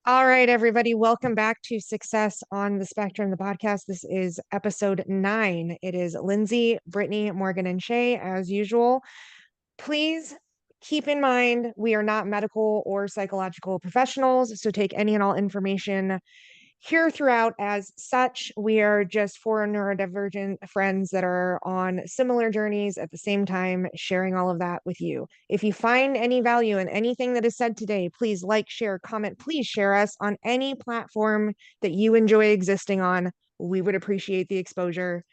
All right, everybody, welcome back to Success on the Spectrum, the podcast. This is episode 9. It is Lyndsay, Brittany, Morgan, and Chey, as usual. Please keep in mind we are not medical or psychological professionals, so take any and all information here throughout as such. We are just four neurodivergent friends that are on similar journeys at the same time, sharing all of that with you. If you find any value in anything that is said today, please like, share, comment. Please share us on any platform that you enjoy existing on. We would appreciate the exposure.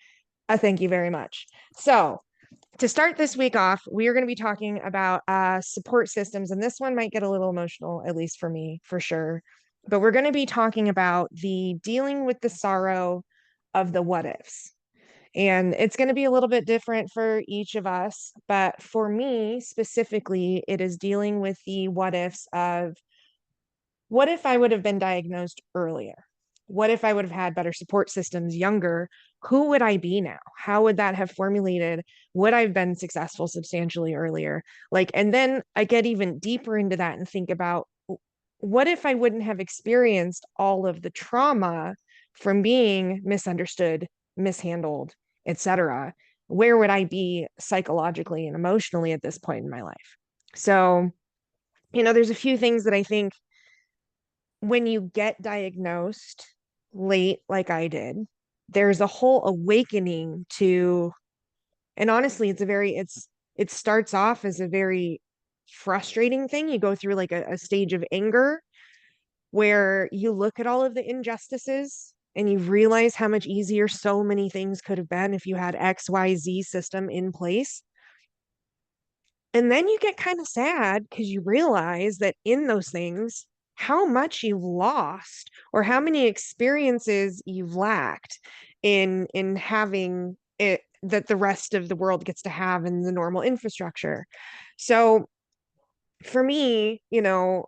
Thank you very much. So, to start this week off, we are going to be talking about support systems, and this one might get a little emotional, at least for me, for sure. But we're going to be talking about the dealing with the sorrow of the what ifs. And it's going to be a little bit different for each of us. But for me specifically, it is dealing with the what ifs of what if I would have been diagnosed earlier? What if I would have had better support systems younger? Who would I be now? How would that have formulated? Would I've been successful substantially earlier? And then I get even deeper into that and think about what if I wouldn't have experienced all of the trauma from being misunderstood, mishandled, etc.? Where would I be psychologically and emotionally at this point in my life? So, there's a few things that I think when you get diagnosed late, like I did, there's a whole awakening to, and honestly, it starts off as a very frustrating thing. You go through like a stage of anger where you look at all of the injustices and you realize how much easier so many things could have been if you had XYZ system in place. And then you get kind of sad because you realize that in those things, how much you've lost or how many experiences you've lacked in having it that the rest of the world gets to have in the normal infrastructure. So for me, what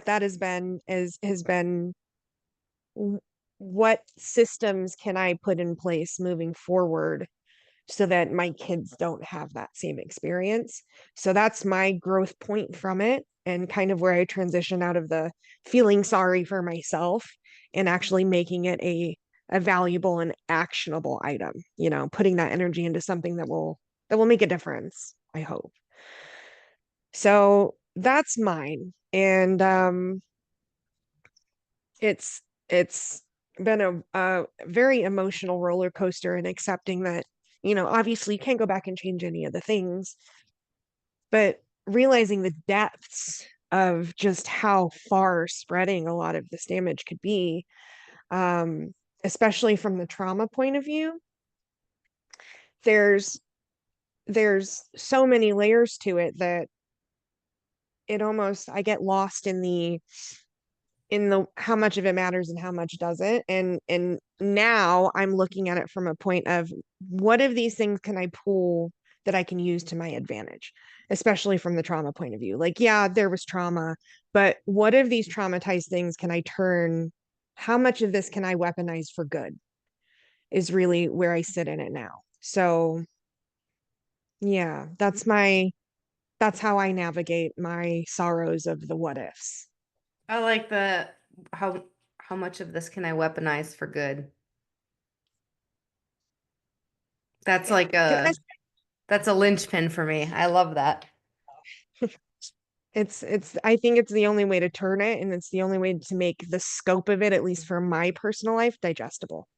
that has been what systems can I put in place moving forward so that my kids don't have that same experience. So that's my growth point from it, and kind of where I transition out of the feeling sorry for myself and actually making it a valuable and actionable item, putting that energy into something that will make a difference, I hope. So that's mine. And it's been a very emotional roller coaster, and accepting that, obviously you can't go back and change any of the things, but realizing the depths of just how far spreading a lot of this damage could be, especially from the trauma point of view. There's so many layers to it that I get lost in the how much of it matters and how much doesn't. And now I'm looking at it from a point of what of these things can I pull that I can use to my advantage, especially from the trauma point of view. Like, yeah, there was trauma, but what of these traumatized things can I turn? How much of this can I weaponize for good is really where I sit in it now. So yeah, that's how I navigate my sorrows of the what ifs. I like the how much of this can I weaponize for good? That's Yeah. like that's a linchpin for me. I love that. It's I think it's the only way to turn it, and it's the only way to make the scope of it, at least for my personal life, digestible.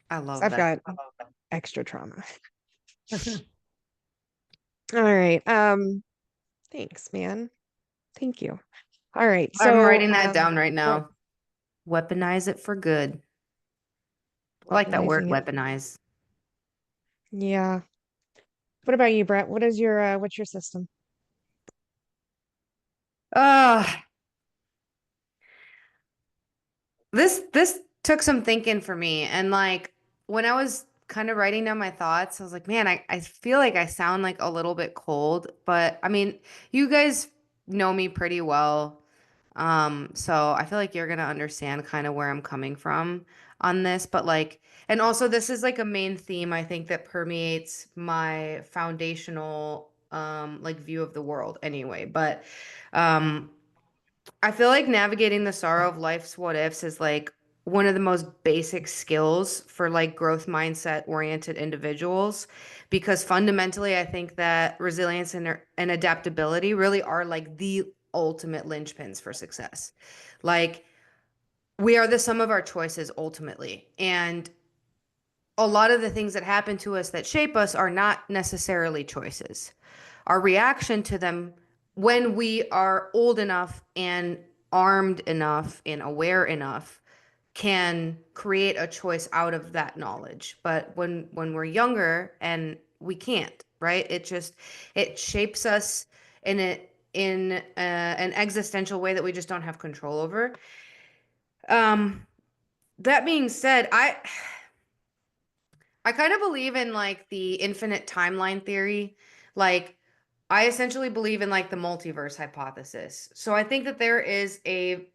I 'Cause love I've that. got extra trauma. All right. Thanks, man. Thank you. All right. I'm So writing that down right what now. Weaponize it for good. I like that word, weaponizing it. weaponize. Yeah. What about you, Brett? What's your system? Uh, this took some thinking for me. And like when I was kind of writing down my thoughts, I was like, man, I feel like I sound like a little bit cold, but I mean, you guys know me pretty well. So I feel like you're gonna understand kind of where I'm coming from on this, but like, and also this is like a main theme I think that permeates my foundational like view of the world anyway. But um I feel like navigating the sorrow of life's what ifs is like one of the most basic skills for like growth mindset oriented individuals, because fundamentally I think that resilience and adaptability really are like the ultimate linchpins for success. Like we are the sum of our choices ultimately. And a lot of the things that happen to us that shape us are not necessarily choices. Our reaction to them when we are old enough and armed enough and aware enough can create a choice out of that knowledge. But when we're younger and we can't, right? It shapes us in an existential way that we just don't have control over. Um, that being said, I kind of believe in like the infinite timeline theory. Like, I essentially believe in like the multiverse hypothesis. So I think that there is a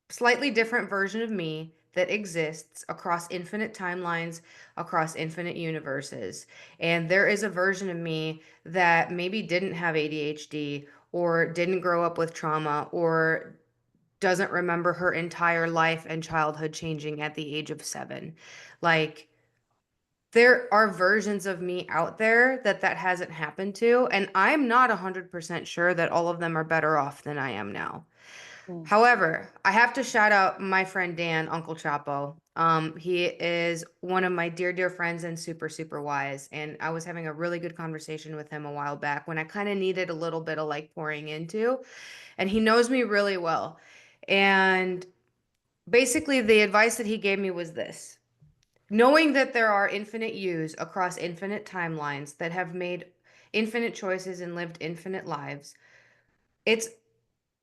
slightly different version of me that exists across infinite timelines, across infinite universes. And there is a version of me that maybe didn't have ADHD or didn't grow up with trauma or doesn't remember her entire life and childhood changing at the age of 7. Like, there are versions of me out there that hasn't happened to, and I'm not 100% sure that all of them are better off than I am now. Mm. However, I have to shout out my friend Dan, Uncle Chapo. He is one of my dear, dear friends and super, super wise. And I was having a really good conversation with him a while back when I kind of needed a little bit of like pouring into, and he knows me really well. And basically, the advice that he gave me was this: knowing that there are infinite yous across infinite timelines that have made infinite choices and lived infinite lives, it's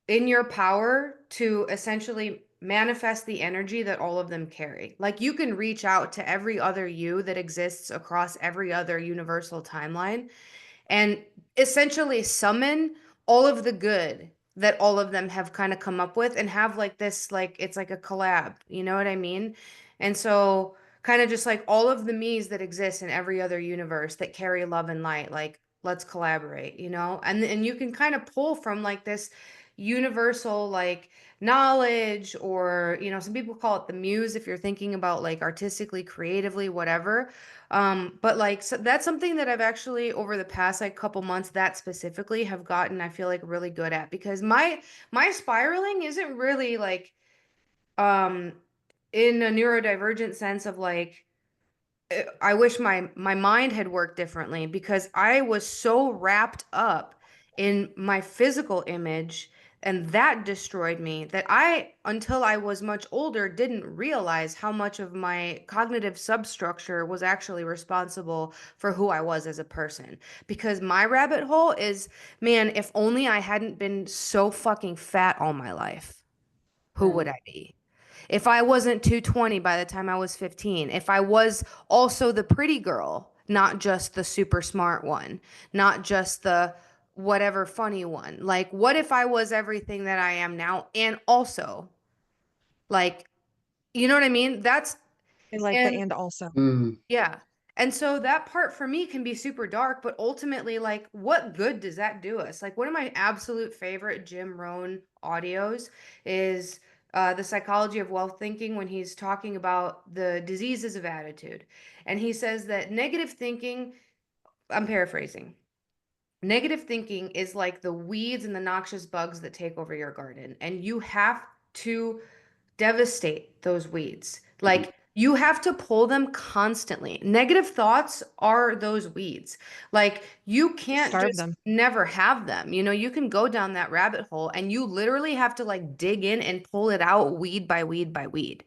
in your power to essentially manifest the energy that all of them carry. Like you can reach out to every other you that exists across every other universal timeline and essentially summon all of the good that all of them have kind of come up with and have like this, like it's like a collab, you know what I mean? And so kind of just like all of the me's that exist in every other universe that carry love and light, like let's collaborate, you know? And you can kind of pull from like this universal like knowledge, or you know, some people call it the muse if you're thinking about like artistically, creatively, whatever. But like so that's something that I've actually over the past like couple months that specifically have gotten, I feel like really good at, because my spiraling isn't really like um in a neurodivergent sense of like I wish my mind had worked differently, because I was so wrapped up in my physical image, and that destroyed me, that I, until I was much older, didn't realize how much of my cognitive substructure was actually responsible for who I was as a person. Because my rabbit hole is, man, if only I hadn't been so fucking fat all my life, who would Mm. I be? If I wasn't 220 by the time I was 15, if I was also the pretty girl, not just the super smart one, not just the whatever funny one. Like, what if I was everything that I am now? And also, like, you know what I mean? I like the And and also. Mm. yeah. And so that part for me can be super dark, but ultimately, like, what good does that do us? Like, one of my absolute favorite Jim Rohn audios is The Psychology of Wealth Thinking, when he's talking about the diseases of attitude. And he says that negative thinking, I'm paraphrasing, negative thinking is like the weeds and the noxious bugs that take over your garden, and you have to devastate those weeds. Like you have to pull them constantly. Negative thoughts are those weeds. Like you can't Starve just them. never have them. You know, you can go down that rabbit hole and you literally have to like dig in and pull it out weed by weed by weed.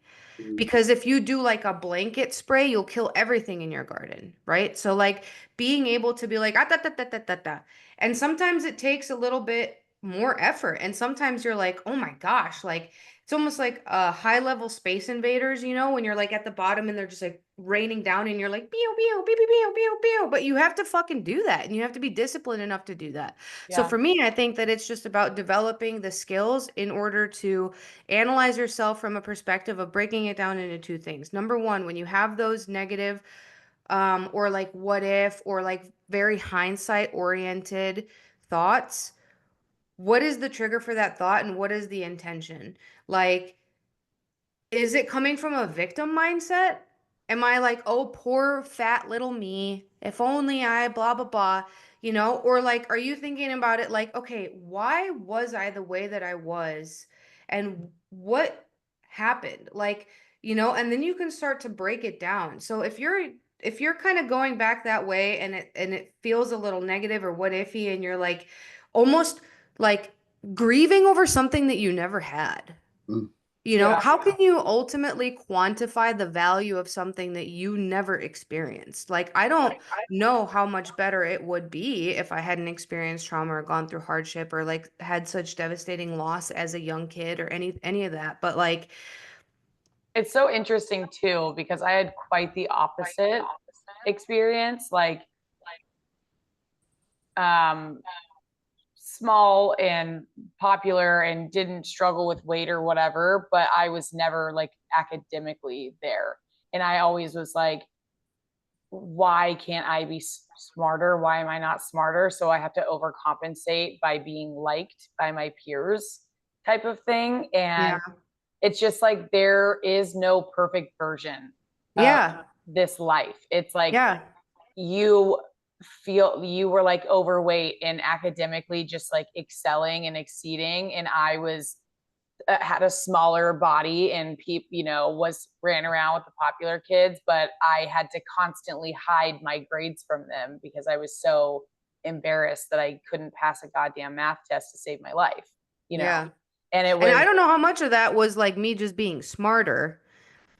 Because if you do like a blanket spray, you'll kill everything in your garden, right? So like being able to be like ah, da, da, da, da, da, da. And sometimes it takes a little bit more effort. And sometimes you're like, oh my gosh, like it's almost like high level Space Invaders, you know, when you're like at the bottom and they're just like raining down and you're like, pew, pew, pew, pew, pew, pew, pew. But you have to fucking do that, and you have to be disciplined enough to do that. So Yeah. for me, I think that it's just about developing the skills in order to analyze yourself from a perspective of breaking it down into two things. Number one, when you have those negative or like what if, or like very hindsight oriented thoughts, what is the trigger for that thought and what is the intention? Like, is it coming from a victim mindset? Am I like, oh, poor fat little me, if only I blah blah blah, or like, are you thinking about it like, okay, why was I the way that I was, and what happened? Like, and then you can start to break it down. So if you're kind of going back that way, and it feels a little negative or what ify, and you're like almost like grieving over something that you never had. Mm. Yeah. How can you ultimately quantify the value of something that you never experienced? Like, I don't know how much better it would be if I hadn't experienced trauma or gone through hardship or like had such devastating loss as a young kid or any of that. But like, It's so interesting too, because I had quite the opposite experience. Like, small and popular and didn't struggle with weight or whatever, but I was never like academically there. And I always was like, why can't I be smarter? Why am I not smarter? So I have to overcompensate by being liked by my peers, type of thing. And it's just like, there is no perfect version of this life. It's like, you feel you were like overweight and academically just like excelling and exceeding, and I was had a smaller body and ran around with the popular kids, but I had to constantly hide my grades from them because I was so embarrassed that I couldn't pass a goddamn math test to save my life, and it was, and I don't know how much of that was like me just being smarter.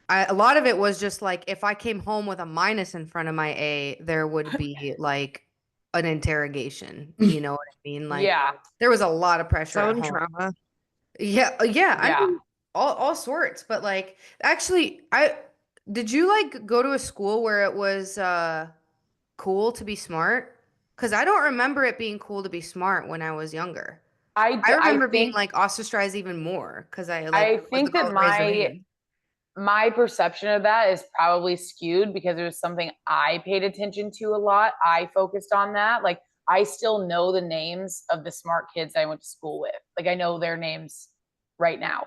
A lot of it was just like, if I came home with a minus in front of my A, there would be like an interrogation. You know what I mean? Like, there was a lot of pressure at home. Trauma. Yeah. I mean, all sorts. But like, actually, did you like go to a school where it was cool to be smart? Because I don't remember it being cool to be smart when I was younger. I remember being like ostracized even more because I think that my perception of that is probably skewed because it was something I paid attention to a lot. I focused on that. Like, I still know the names of the smart kids I went to school with. Like, I know their names right now.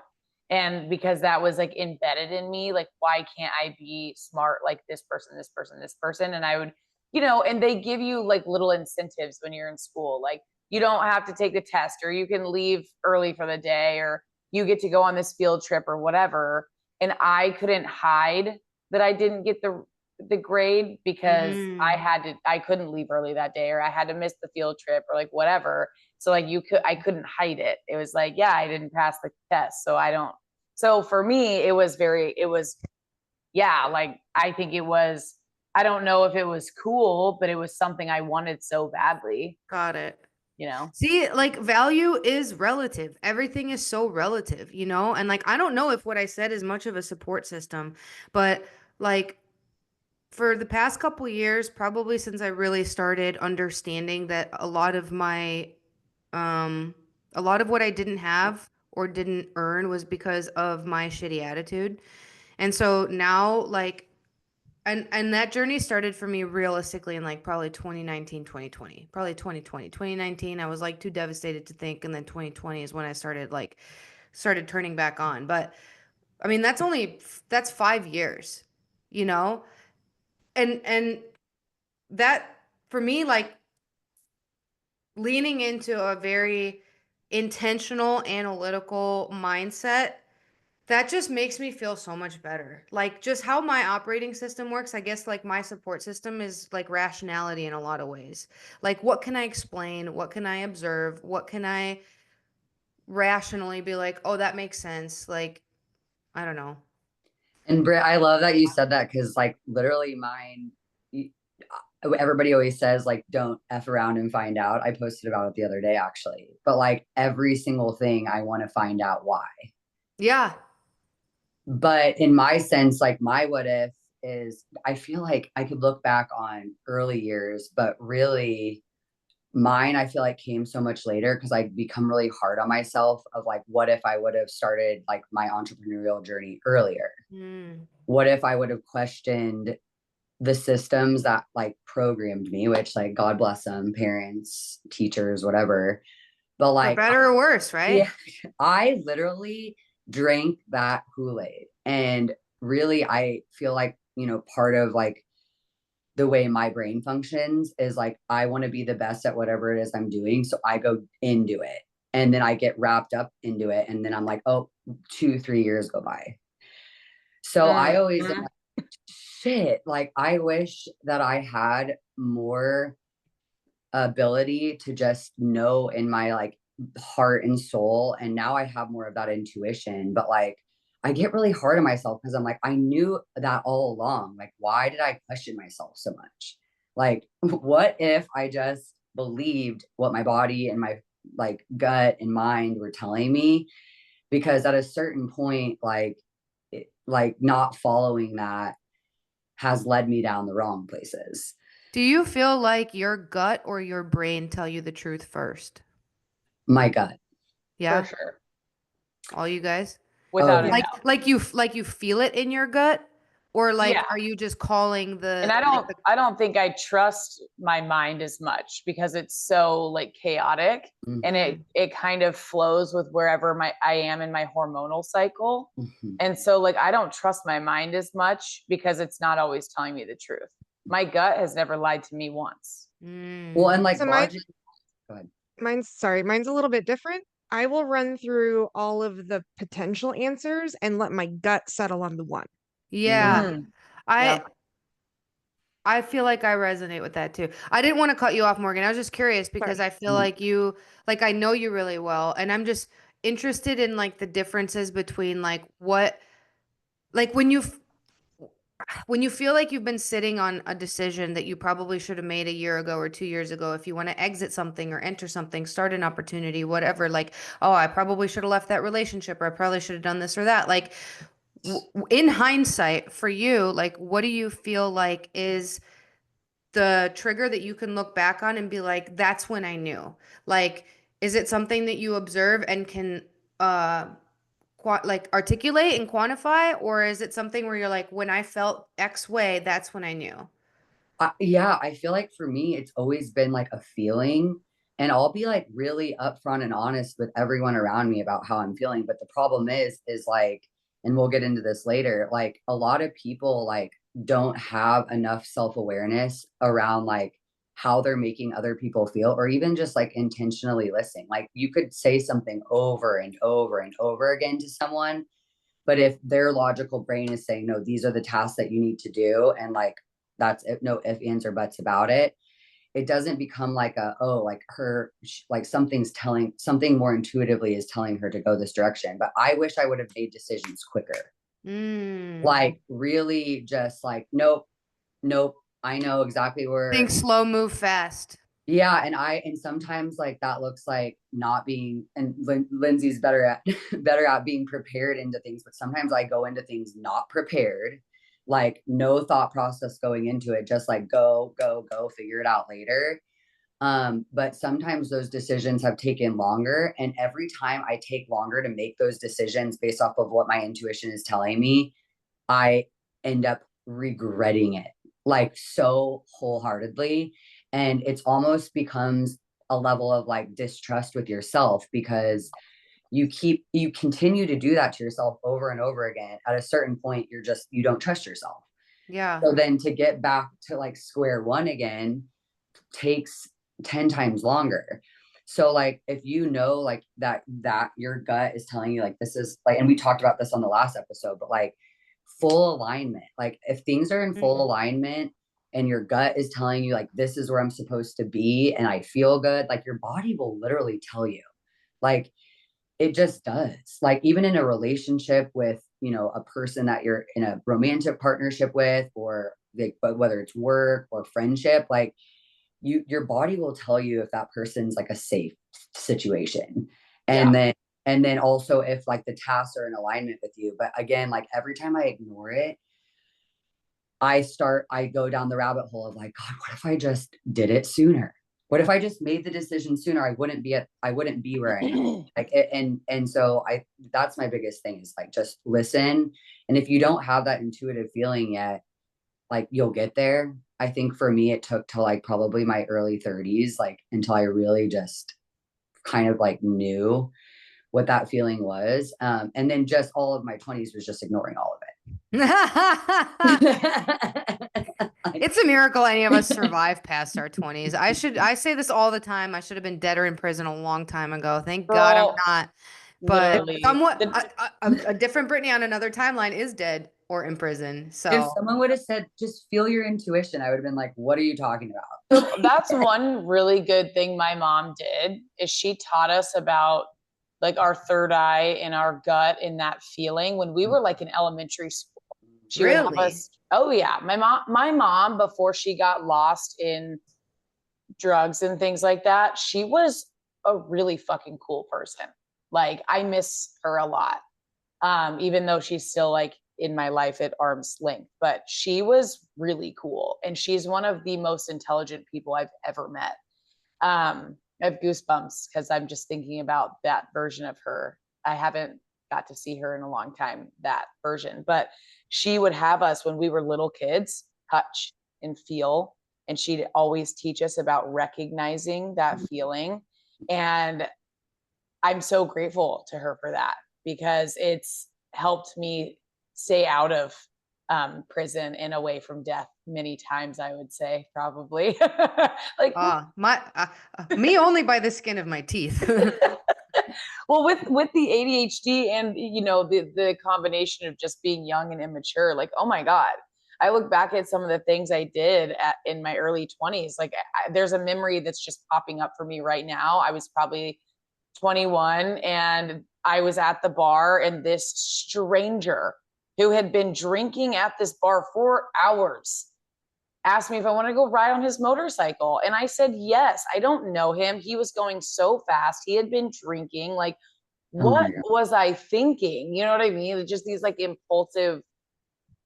And because that was like embedded in me, like, why can't I be smart like this person, this person, this person? And I would, and they give you like little incentives when you're in school. Like, you don't have to take the test, or you can leave early for the day, or you get to go on this field trip or whatever. And I couldn't hide that I didn't get the grade because I couldn't leave early that day, or I had to miss the field trip, or like whatever. So like I couldn't hide it. It was like, I didn't pass the test. So for me, like, I think it was, I don't know if it was cool, but it was something I wanted so badly. Got it. See, like, value is relative. Everything is so relative, and like, I don't know if what I said is much of a support system, but like, for the past couple years, probably since I really started understanding that a lot of what I didn't have or didn't earn was because of my shitty attitude. And so now, like, and that journey started for me realistically in like probably 2019, 2020, probably 2020, 2019. I was like too devastated to think. And then 2020 is when I started turning back on. But I mean, that's 5 years, and that for me, like, leaning into a very intentional, analytical mindset, that just makes me feel so much better. Like, just how my operating system works, I guess, like, my support system is like rationality in a lot of ways. Like, what can I explain? What can I observe? What can I rationally be like, oh, that makes sense? Like, I don't know. And Britt, I love that you said that, because like literally everybody always says like, don't F around and find out. I posted about it the other day actually, but like every single thing I want to find out why. Yeah. But in my sense, like, my what if is, I feel like I could look back on early years, but really mine, I feel like, came so much later because I become really hard on myself of like, what if I would have started like my entrepreneurial journey earlier? What if I would have questioned the systems that like programmed me, which like God bless them, parents, teachers, whatever. But For like, better or worse, right? yeah, I literally drank that Kool-Aid. And really, I feel like, you know, part of like the way my brain functions is like, I want to be the best at whatever it is I'm doing. So I go into it and then I get wrapped up into it. And then I'm like, oh, 2-3 years go by. So I always am like, shit, like I wish that I had more ability to just know in my like heart and soul. And now I have more of that intuition, but like I get really hard on myself because I'm like, I knew that all along. Like, why did I question myself so much? Like, what if I just believed what my body and my like gut and mind were telling me? Because at a certain point, like, like not following that has led me down the wrong places. Do you feel like your gut or your brain tell you the truth first? My gut. Yeah, For sure. all you guys? Without Oh, a yeah. doubt. Like you feel it in your gut, or like Yeah. are you just calling the And like the I don't think I trust my mind as much because it's so like chaotic Mhm. and it kind of flows with wherever I am in my hormonal cycle. Mhm. And so like I don't trust my mind as much because it's not always telling me the truth. My gut has never lied to me once. Well, and like So my logic. Go ahead. mine's a little bit different. I will run through all of the potential answers and let my gut settle on the one. Yeah. Mm. I Yeah. I feel like I resonate with that too. I didn't want to cut you off, Morgan. I was just curious because I feel like like I know you really well, and I'm just interested in like the differences between like what, like when you feel like you've been sitting on a decision that you probably should have made a year ago or 2 years ago, if you want to exit something or enter something, start an opportunity, whatever, like, oh, I probably should have left that relationship or I probably should have done this or that. Like in hindsight for you, like what do you feel like is the trigger that you can look back on and be like, that's when I knew? Like, is it something that you observe and can uh like articulate and quantify, or is it something where you're like, when I felt X way, that's when I knew? Yeah, I feel like for me, it's always been like a feeling, and I'll be like really upfront and honest with everyone around me about how I'm feeling. But the problem is like, and we'll get into this later, like a lot of people like don't have enough self-awareness around like how they're making other people feel, or even just like intentionally listening. Like you could say something over and over and over again to someone, but if their logical brain is saying, no, these are the tasks that you need to do, and like that's it, no ifs, ands, or buts about it, it doesn't become like a, oh, like her, like something more intuitively is telling her to go this direction. But I wish I would have made decisions quicker. Like really just like, nope, nope. I know exactly where. Think slow, move fast. Yeah. And sometimes like that looks like not being, and Lyndsay's better at being prepared into things, but sometimes I go into things not prepared, like no thought process going into it, just like go, figure it out later. But sometimes those decisions have taken longer. And every time I take longer to make those decisions based off of what my intuition is telling me, I end up regretting it like so wholeheartedly. And it's almost becomes a level of like distrust with yourself, because you continue to do that to yourself over and over again. At a certain point, you don't trust yourself. Yeah. So then to get back to like square one again takes 10 times longer. So like if you know like that your gut is telling you like this is like, and we talked about this on the last episode, but like full alignment, like if things are in full alignment and your gut is telling you like this is where I'm supposed to be and I feel good, like your body will literally tell you. Like it just does. Like even in a relationship with, you know, a person that you're in a romantic partnership with, or like, but whether it's work or friendship, like your body will tell you if that person's like a safe situation. And then also if like the tasks are in alignment with you. But again, like every time I ignore it, I go down the rabbit hole of like, God, what if I just did it sooner? What if I just made the decision sooner? I wouldn't be where I am. Like, and so that's my biggest thing is like, just listen. And if you don't have that intuitive feeling yet, like you'll get there. I think for me, it took till like probably my early 30s, like until I really just kind of like knew what that feeling was. And then just all of my 20s was just ignoring all of it. It's a miracle any of us survive past our 20s. I say this all the time. I should have been dead or in prison a long time ago. Thank God I'm not. But Literally. somewhat a different Brittany on another timeline is dead or in prison. If So someone would have said, just feel your intuition, I would have been like, what are you talking about? That's one really good thing my mom did, is she taught us about like our third eye and our gut and that feeling when we were like in elementary school. She would have Really? us. Oh yeah, my mom before she got lost in drugs and things like that, she was a really fucking cool person. Like I miss her a lot. Even though she's still like in my life at arm's length, but she was really cool. And she's one of the most intelligent people I've ever met. I have goosebumps because I'm just thinking about that version of her. I haven't got to see her in a long time, that version, but she would have us when we were little kids touch and feel. And she'd always teach us about recognizing that feeling. And I'm so grateful to her for that, because it's helped me stay out of prison and away from death many times, I would say, probably. Like me only by the skin of my teeth. well, with the ADHD and the combination of just being young and immature, like, oh my God, I look back at some of the things I did in my early 20s. Like there's a memory that's just popping up for me right now. I was probably 21 and I was at the bar, and this stranger who had been drinking at this bar for hours asked me if I wanted to go ride on his motorcycle. And I said, yes. I don't know him. He was going so fast. He had been drinking. Like, what was I thinking? You know what I mean? Just these like impulsive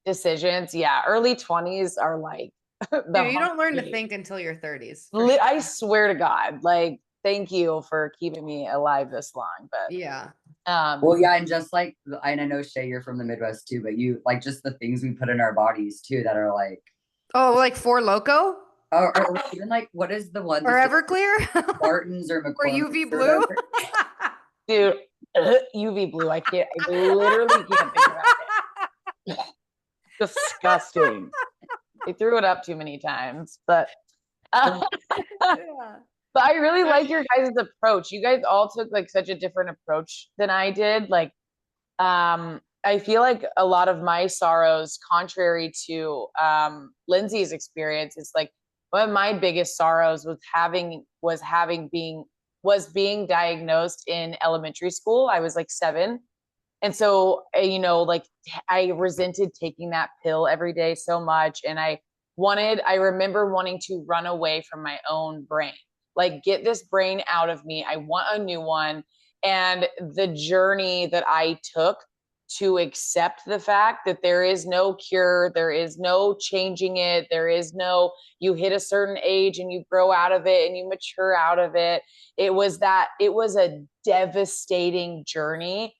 decisions. Yeah. Early 20s are like, you don't learn to think until your 30s. I swear to God, like, thank you for keeping me alive this long. But yeah. Well, yeah, and just like, and I know Chey, you're from the Midwest too, but you like just the things we put in our bodies too that are like, oh, like Four Loko, or even like what is the one? Or Everclear, Martins or or UV Blue, dude. UV Blue. I can't. I literally can't think about it. Disgusting. I threw it up too many times, but. Yeah. But I really like your guys' approach. You guys all took like such a different approach than I did. Like, I feel like a lot of my sorrows, contrary to Lyndsay's experience, is like one of my biggest sorrows was being diagnosed in elementary school. I was like 7. And so, like I resented taking that pill every day so much. And I remember wanting to run away from my own brain. Like, get this brain out of me. I want a new one. And the journey that I took to accept the fact that there is no cure, there is no changing it, you hit a certain age and you grow out of it and you mature out of it. It was a devastating journey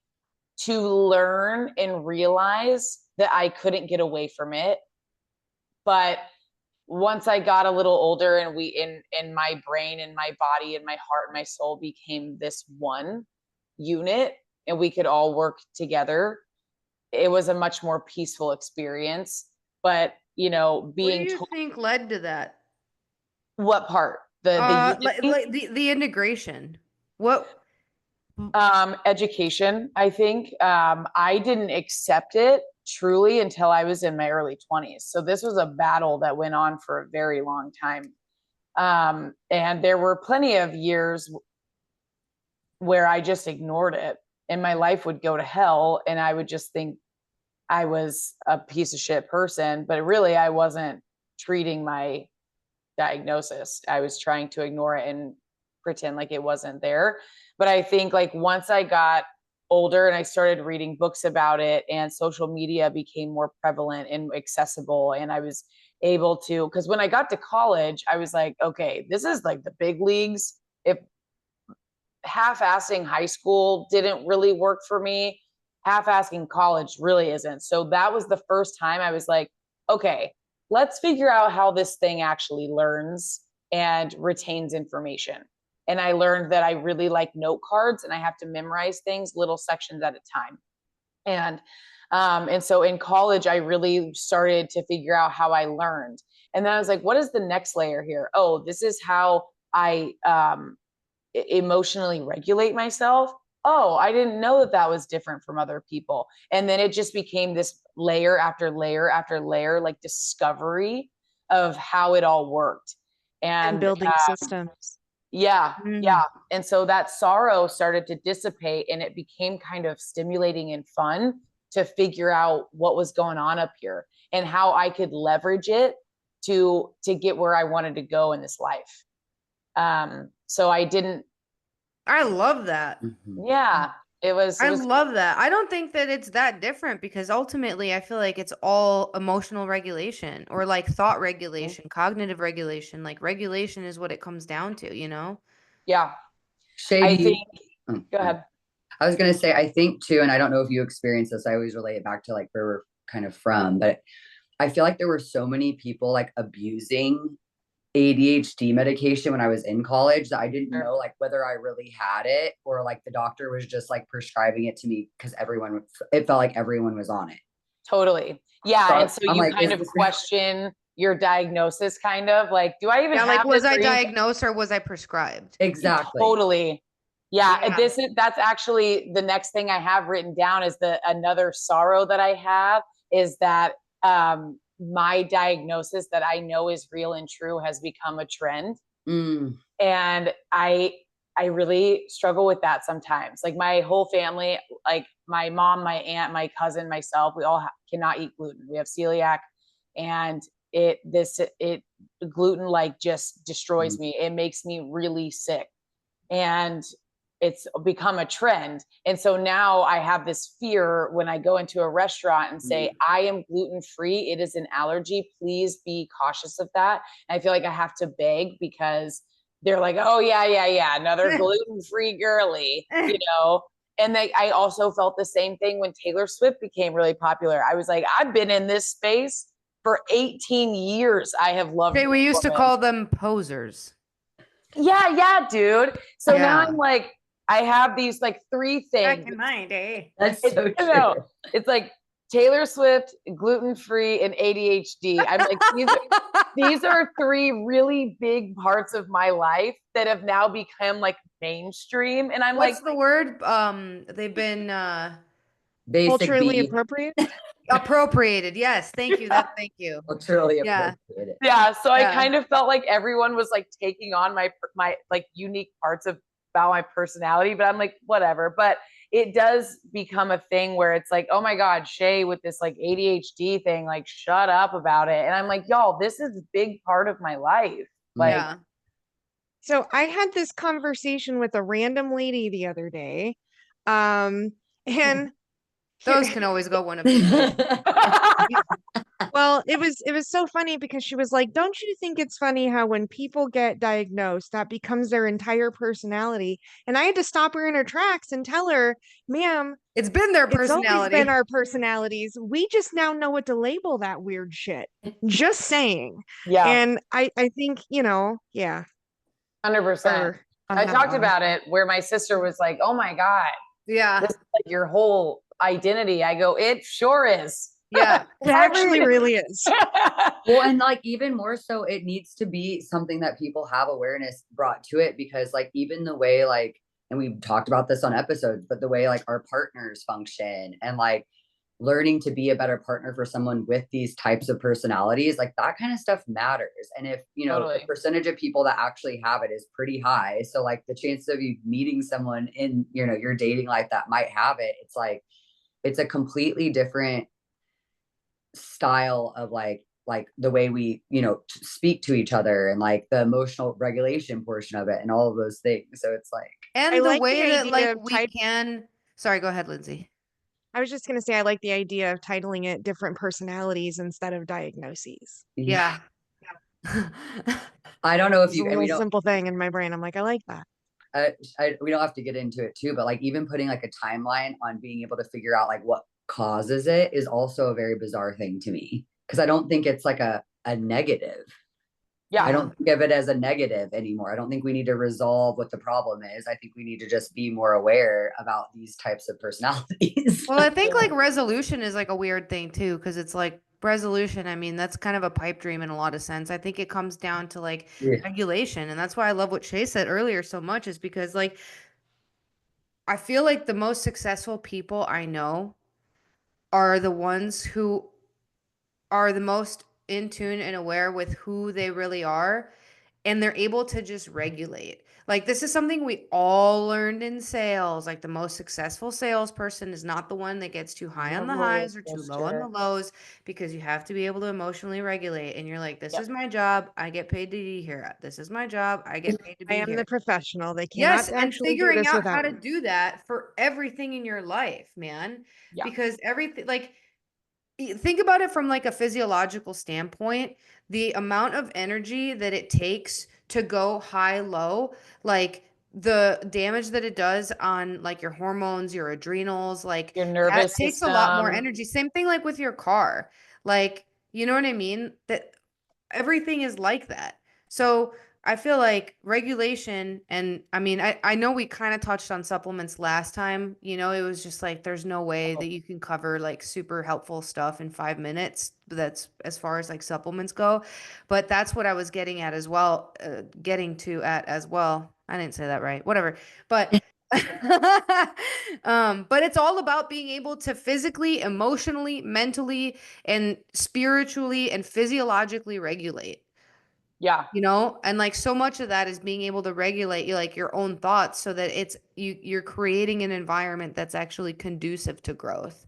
to learn and realize that I couldn't get away from it. But once I got a little older and in my brain and my body and my heart and my soul became this one unit and we could all work together, it was a much more peaceful experience. But, what do you think led to that? What part? The integration. What? Education, I think. I didn't accept it truly until I was in my early 20s. So this was a battle that went on for a very long time. And there were plenty of years where I just ignored it and my life would go to hell. And I would just think I was a piece of shit person, but really I wasn't treating my diagnosis. I was trying to ignore it and pretend like it wasn't there. But I think like once I got older and I started reading books about it and social media became more prevalent and accessible, and I was able to, because when I got to college, I was like, okay, this is like the big leagues. If half-assing high school didn't really work for me, half-assing college really isn't. So that was the first time I was like, okay, let's figure out how this thing actually learns and retains information. And I learned that I really like note cards, and I have to memorize things little sections at a time. And so in college, I really started to figure out how I learned. And then I was like, what is the next layer here? Oh, this is how I emotionally regulate myself. Oh, I didn't know that that was different from other people. And then it just became this layer after layer after layer, like discovery of how it all worked. And building systems. Yeah. And so that sorrow started to dissipate, and it became kind of stimulating and fun to figure out what was going on up here and how I could leverage it to get where I wanted to go in this life. So I love that. Yeah, it was. I love that. I don't think that it's that different, because ultimately I feel like it's all emotional regulation, or like thought regulation, cognitive regulation. Like regulation is what it comes down to, you know? Yeah. Chey, go ahead. I was going to say, I think too, and I don't know if you experience this, I always relate it back to like where we're kind of from, but I feel like there were so many people like abusing ADHD medication when I was in college that I didn't know like whether I really had it, or like the doctor was just like prescribing it to me because it felt like everyone was on it. Totally. Yeah. So and so you like, kind of question your diagnosis, kind of like, do I even have like, was I this? diagnosed or was I prescribed? Exactly. Totally. Yeah. That's actually the next thing I have written down is another sorrow that I have is that, my diagnosis that I know is real and true has become a trend. And I really struggle with that sometimes. Like my whole family, like my mom, my aunt, my cousin, myself, we all cannot eat gluten. We have celiac, and gluten like just destroys me. It makes me really sick. And it's become a trend. And so now I have this fear when I go into a restaurant and say, I am gluten-free. It is an allergy. Please be cautious of that. And I feel like I have to beg, because they're like, oh yeah. Another gluten-free girly, you know? And I also felt the same thing when Taylor Swift became really popular. I was like, I've been in this space for 18 years. I have loved it. We used to call them posers. Yeah, dude. So now I'm like, I have these like 3 things. Back in my day. That's so true. No, it's like Taylor Swift, gluten-free, and ADHD. I'm like, these are 3 really big parts of my life that have now become like mainstream. And I'm What's the word? They've been culturally appropriate. Appropriated. Yes. Thank you. Thank you. Culturally appropriated. Yeah. So I kind of felt like everyone was like taking on my like unique parts about my personality, but I'm like, whatever. But it does become a thing where it's like, oh my God, Chey with this like ADHD thing, like shut up about it. And I'm like, y'all, this is a big part of my life. Like, so I had this conversation with a random lady the other day. And those can always go one of two. Well, it was so funny because she was like, don't you think it's funny how when people get diagnosed, that becomes their entire personality? And I had to stop her in her tracks and tell her, ma'am, it's been their personality. It's always been our personalities. We just now know what to label that weird shit. Just saying. Yeah. And I think, 100%. I talked about it where my sister was like, oh my God. Yeah. This is like your whole identity. I go, it sure is. Yeah, it actually really is. Well, and like even more so, it needs to be something that people have awareness brought to it, because like even the way like, and we've talked about this on episodes, but the way like our partners function and like learning to be a better partner for someone with these types of personalities, like that kind of stuff matters. And if, the percentage of people that actually have it is pretty high. So like the chances of you meeting someone in, your dating life that might have it, it's like, it's a completely different style of like the way we speak to each other and like the emotional regulation portion of it and all of those things. So it's like, and the way that like we can, sorry, go ahead, Lyndsay. I was just going to say, I like the idea of titling it different personalities instead of diagnoses. Yeah. I don't know if it's a little simple thing in my brain. I'm like, I like that. We don't have to get into it too, but like even putting like a timeline on being able to figure out like what causes it is also a very bizarre thing to me, because I don't think it's like a negative. Yeah. I don't think of it as a negative anymore. I don't think we need to resolve what the problem is. I think we need to just be more aware about these types of personalities. Well, I think like resolution is like a weird thing too, because it's like resolution. I mean, that's kind of a pipe dream in a lot of sense. I think it comes down to like regulation. And that's why I love what Chey said earlier so much, is because like I feel like the most successful people I know are the ones who are the most in tune and aware with who they really are, and they're able to just regulate. Like, this is something we all learned in sales. Like, the most successful salesperson is not the one that gets too high on the highs or too low on the lows, because you have to be able to emotionally regulate. And you're like, this is my job. I get paid to be here. This is my job. I get paid to be I am here. the professional. They Yes, cannot and actually do figuring this out how without to me. do that for everything in your life, man. Yeah. Because everything, like, think about it from like a physiological standpoint, the amount of energy that it takes to go high low, like the damage that it does on like your hormones, your adrenals, like Your that nervous takes a lot more system. energy. Same thing like with your car. Like, you know what I mean? That everything is like that. So I feel like regulation, and I mean, I know we kind of touched on supplements last time. You know, it was just like there's no way that you can cover like super helpful stuff in 5 minutes. That's as far as like supplements go. But that's what I was getting at as well, getting to at as well. I didn't say that right. Whatever. But but it's all about being able to physically, emotionally, mentally, and spiritually and physiologically regulate. Yeah. You know, and like so much of that is being able to regulate you like your own thoughts, so that it's you're creating an environment that's actually conducive to growth,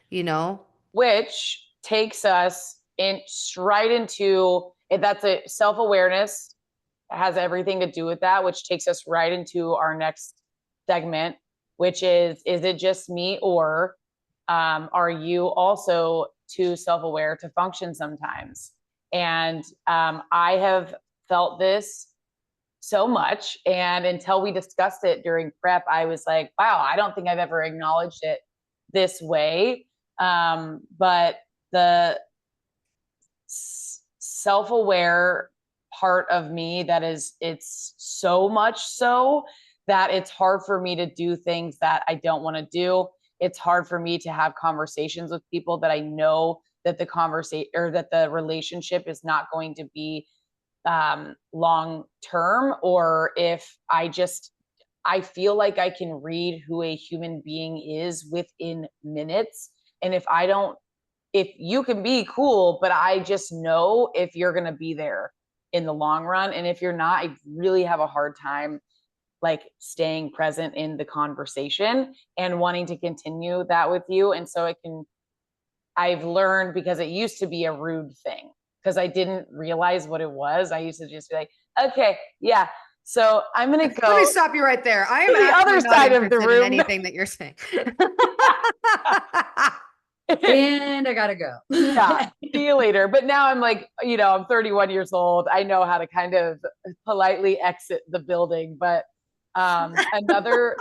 you know? Which takes us in right into it. That's a self-awareness, has everything to do with that, which takes us right into our next segment, which is it just me, or are you also too self-aware to function sometimes? And I have felt this so much, and until we discussed it during prep, I was like, wow, I don't think I've ever acknowledged it this way. But the self-aware part of me, that is, it's so much so that it's hard for me to do things that I don't want to do. It's hard for me to have conversations with people that I know that the conversation or that the relationship is not going to be long term, or if I feel like I can read who a human being is within minutes. And if you can be cool, but I just know if you're going to be there in the long run. And if you're not, I really have a hard time like staying present in the conversation and wanting to continue that with you. And so I've learned, because it used to be a rude thing, because I didn't realize what it was. I used to just be like, okay, yeah. So I'm going to go. Let me stop you right there. I am to the actually other not side of the interested in room. anything that you're saying. And I gotta go. Yeah, see you later. But now I'm like, I'm 31 years old. I know how to kind of politely exit the building. But another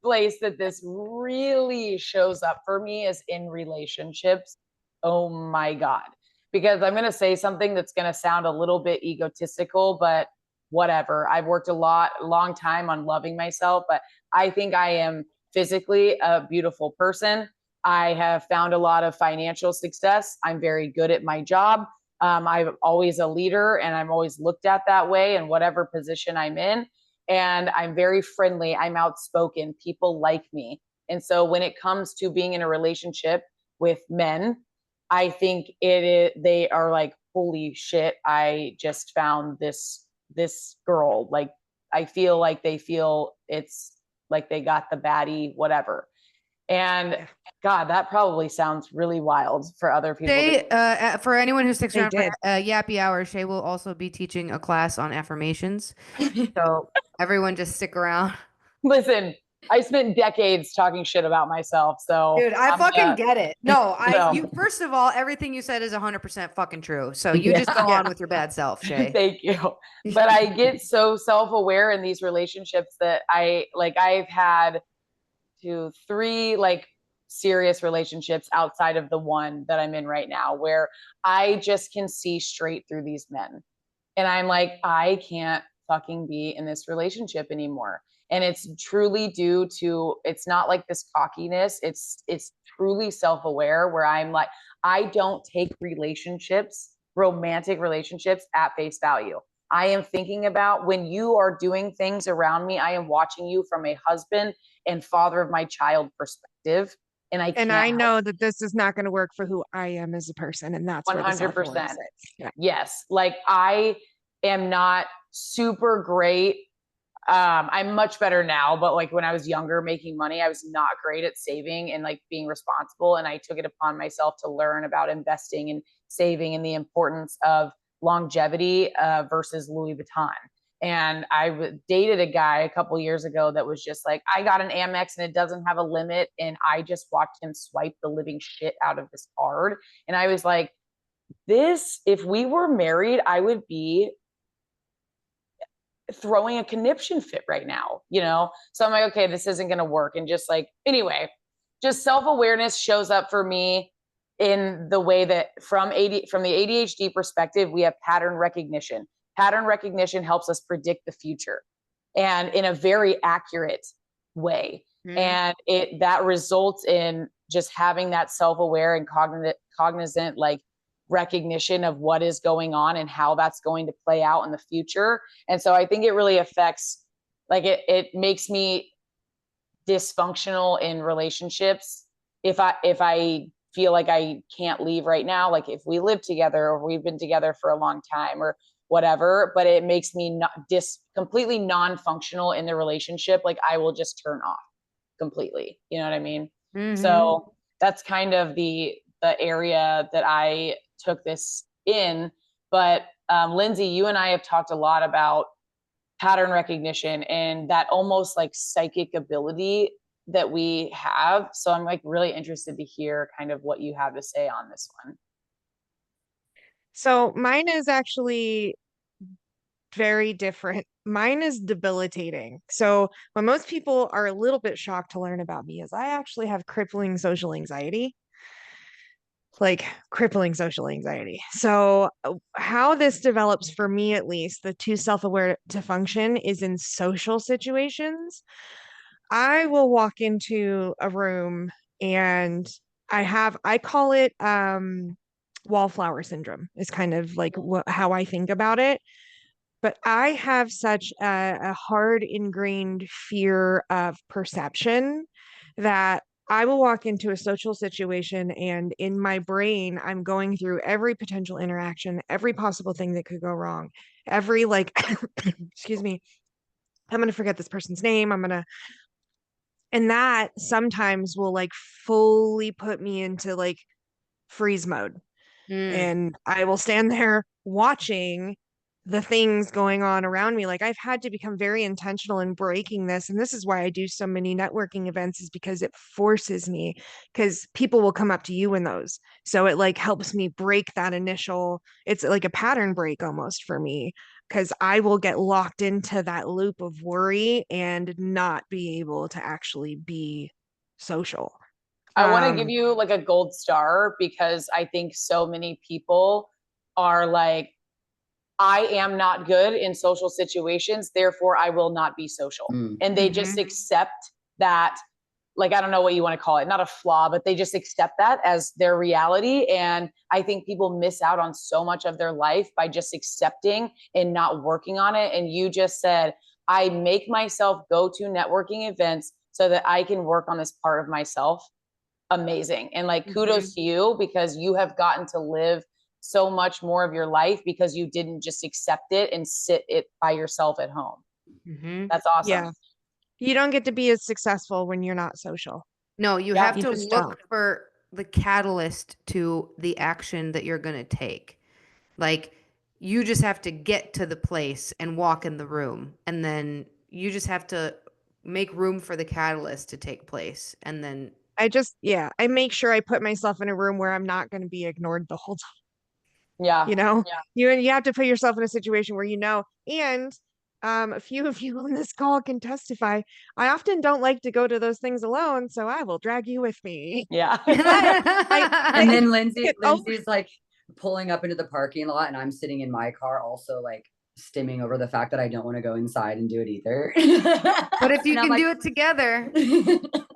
place that this really shows up for me is in relationships. Oh my God. Because I'm going to say something that's going to sound a little bit egotistical, but whatever. I've worked a long time on loving myself, but I think I am physically a beautiful person. I have found a lot of financial success. I'm very good at my job. I'm always a leader, and I'm always looked at that way in whatever position I'm in. And I'm very friendly. I'm outspoken. People like me. And so when it comes to being in a relationship with men, I think they are like, holy shit, I just found this girl. Like, I feel like they feel it's like they got the baddie, whatever. And God, that probably sounds really wild for other people. Chey, for anyone who sticks They around for did. Yappy Hour, Chey will also be teaching a class on affirmations. So everyone just stick around. Listen, I spent decades talking shit about myself. So Dude, I fucking get it. No, you first of all, everything you said is 100% fucking true. So you just go on with your bad self, Chey. Thank you. But I get so self-aware in these relationships that I've had 2, 3 like serious relationships outside of the one that I'm in right now, where I just can see straight through these men. And I'm like, I can't fucking be in this relationship anymore. And it's truly due to, it's not like this cockiness. It's truly self-aware, where I'm like, I don't take romantic relationships at face value. I am thinking about, when you are doing things around me, I am watching you from a husband and father of my child perspective. And I know that this is not going to work for who I am as a person. And that's 100%. Yeah. Yes. Like, I am not super great. I'm much better now, but like when I was younger making money, I was not great at saving and like being responsible. And I took it upon myself to learn about investing and saving and the importance of longevity versus Louis Vuitton. And I dated a guy a couple years ago that was just like, I got an Amex and it doesn't have a limit. And I just watched him swipe the living shit out of this card. And I was like, if we were married, I would be throwing a conniption fit right now, you know? So I'm like, okay, this isn't going to work. And just like, anyway, just self-awareness shows up for me in the way that from the ADHD perspective, we have pattern recognition. Pattern recognition helps us predict the future, and in a very accurate way. And that results in just having that self-aware and cognizant like recognition of what is going on and how that's going to play out in the future. And so I think it really affects, like, it makes me dysfunctional in relationships if I feel like I can't leave right now, like if we live together or we've been together for a long time or whatever, but it makes me completely non-functional in the relationship. Like, I will just turn off completely, you know what I mean? So that's kind of the area that I took this in. But Lyndsay, you and I have talked a lot about pattern recognition and that almost like psychic ability that we have. So I'm like really interested to hear kind of what you have to say on this one. So mine is actually very different. Mine is debilitating. So when most people are a little bit shocked to learn about me, is I actually have crippling social anxiety. Like crippling social anxiety. So how this develops for me, at least, the too self-aware to function, is in social situations. I will walk into a room and I call it wallflower syndrome is kind of like how I think about it. But I have such a hard ingrained fear of perception that I will walk into a social situation and in my brain, I'm going through every potential interaction, every possible thing that could go wrong, every like, excuse me, I'm going to forget this person's name. And that sometimes will like fully put me into like freeze mode. And I will stand there watching the things going on around me. Like, I've had to become very intentional in breaking this. And this is why I do so many networking events, is because it forces me, because people will come up to you in those. So it like helps me break that it's like a pattern break almost for me, because I will get locked into that loop of worry and not be able to actually be social. I want to give you like a gold star, because I think so many people are like, I am not good in social situations, therefore I will not be social. And they just accept that, like, I don't know what you want to call it, not a flaw, but they just accept that as their reality. And I think people miss out on so much of their life by just accepting and not working on it. And you just said, I make myself go to networking events so that I can work on this part of myself. Amazing. And like, kudos to you, because you have gotten to live so much more of your life because you didn't just accept it and sit it by yourself at home. That's awesome. Yeah. You don't get to be as successful when you're not social. No, you have to look for the catalyst to the action that you're going to take. Like, you just have to get to the place and walk in the room, and then you just have to make room for the catalyst to take place. And then I make sure I put myself in a room where I'm not going to be ignored the whole time. Yeah. You know, you have to put yourself in a situation where, and a few of you on this call can testify. I often don't like to go to those things alone, so I will drag you with me. Yeah. And then Lyndsay's like pulling up into the parking lot, and I'm sitting in my car, also like stimming over the fact that I don't want to go inside and do it either. But if you can do it together,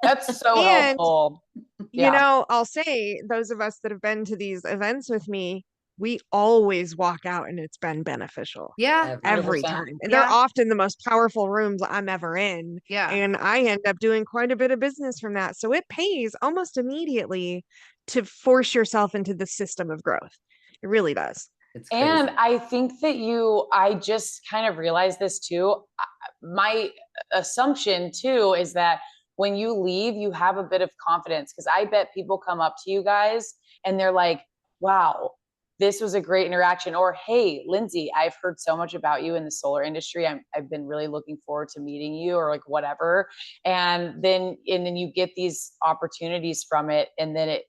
that's so helpful. You know, I'll say those of us that have been to these events with me, we always walk out and it's been beneficial. Yeah. Every 100%. time. And they're often the most powerful rooms I'm ever in. Yeah. And I end up doing quite a bit of business from that. So it pays almost immediately to force yourself into the system of growth. It really does. And I think that I just kind of realized this too. My assumption too is that when you leave, you have a bit of confidence, because I bet people come up to you guys and they're like, wow, this was a great interaction. Or, hey, Lyndsay, I've heard so much about you in the solar industry. I've been really looking forward to meeting you, or like whatever. And then you get these opportunities from it. And then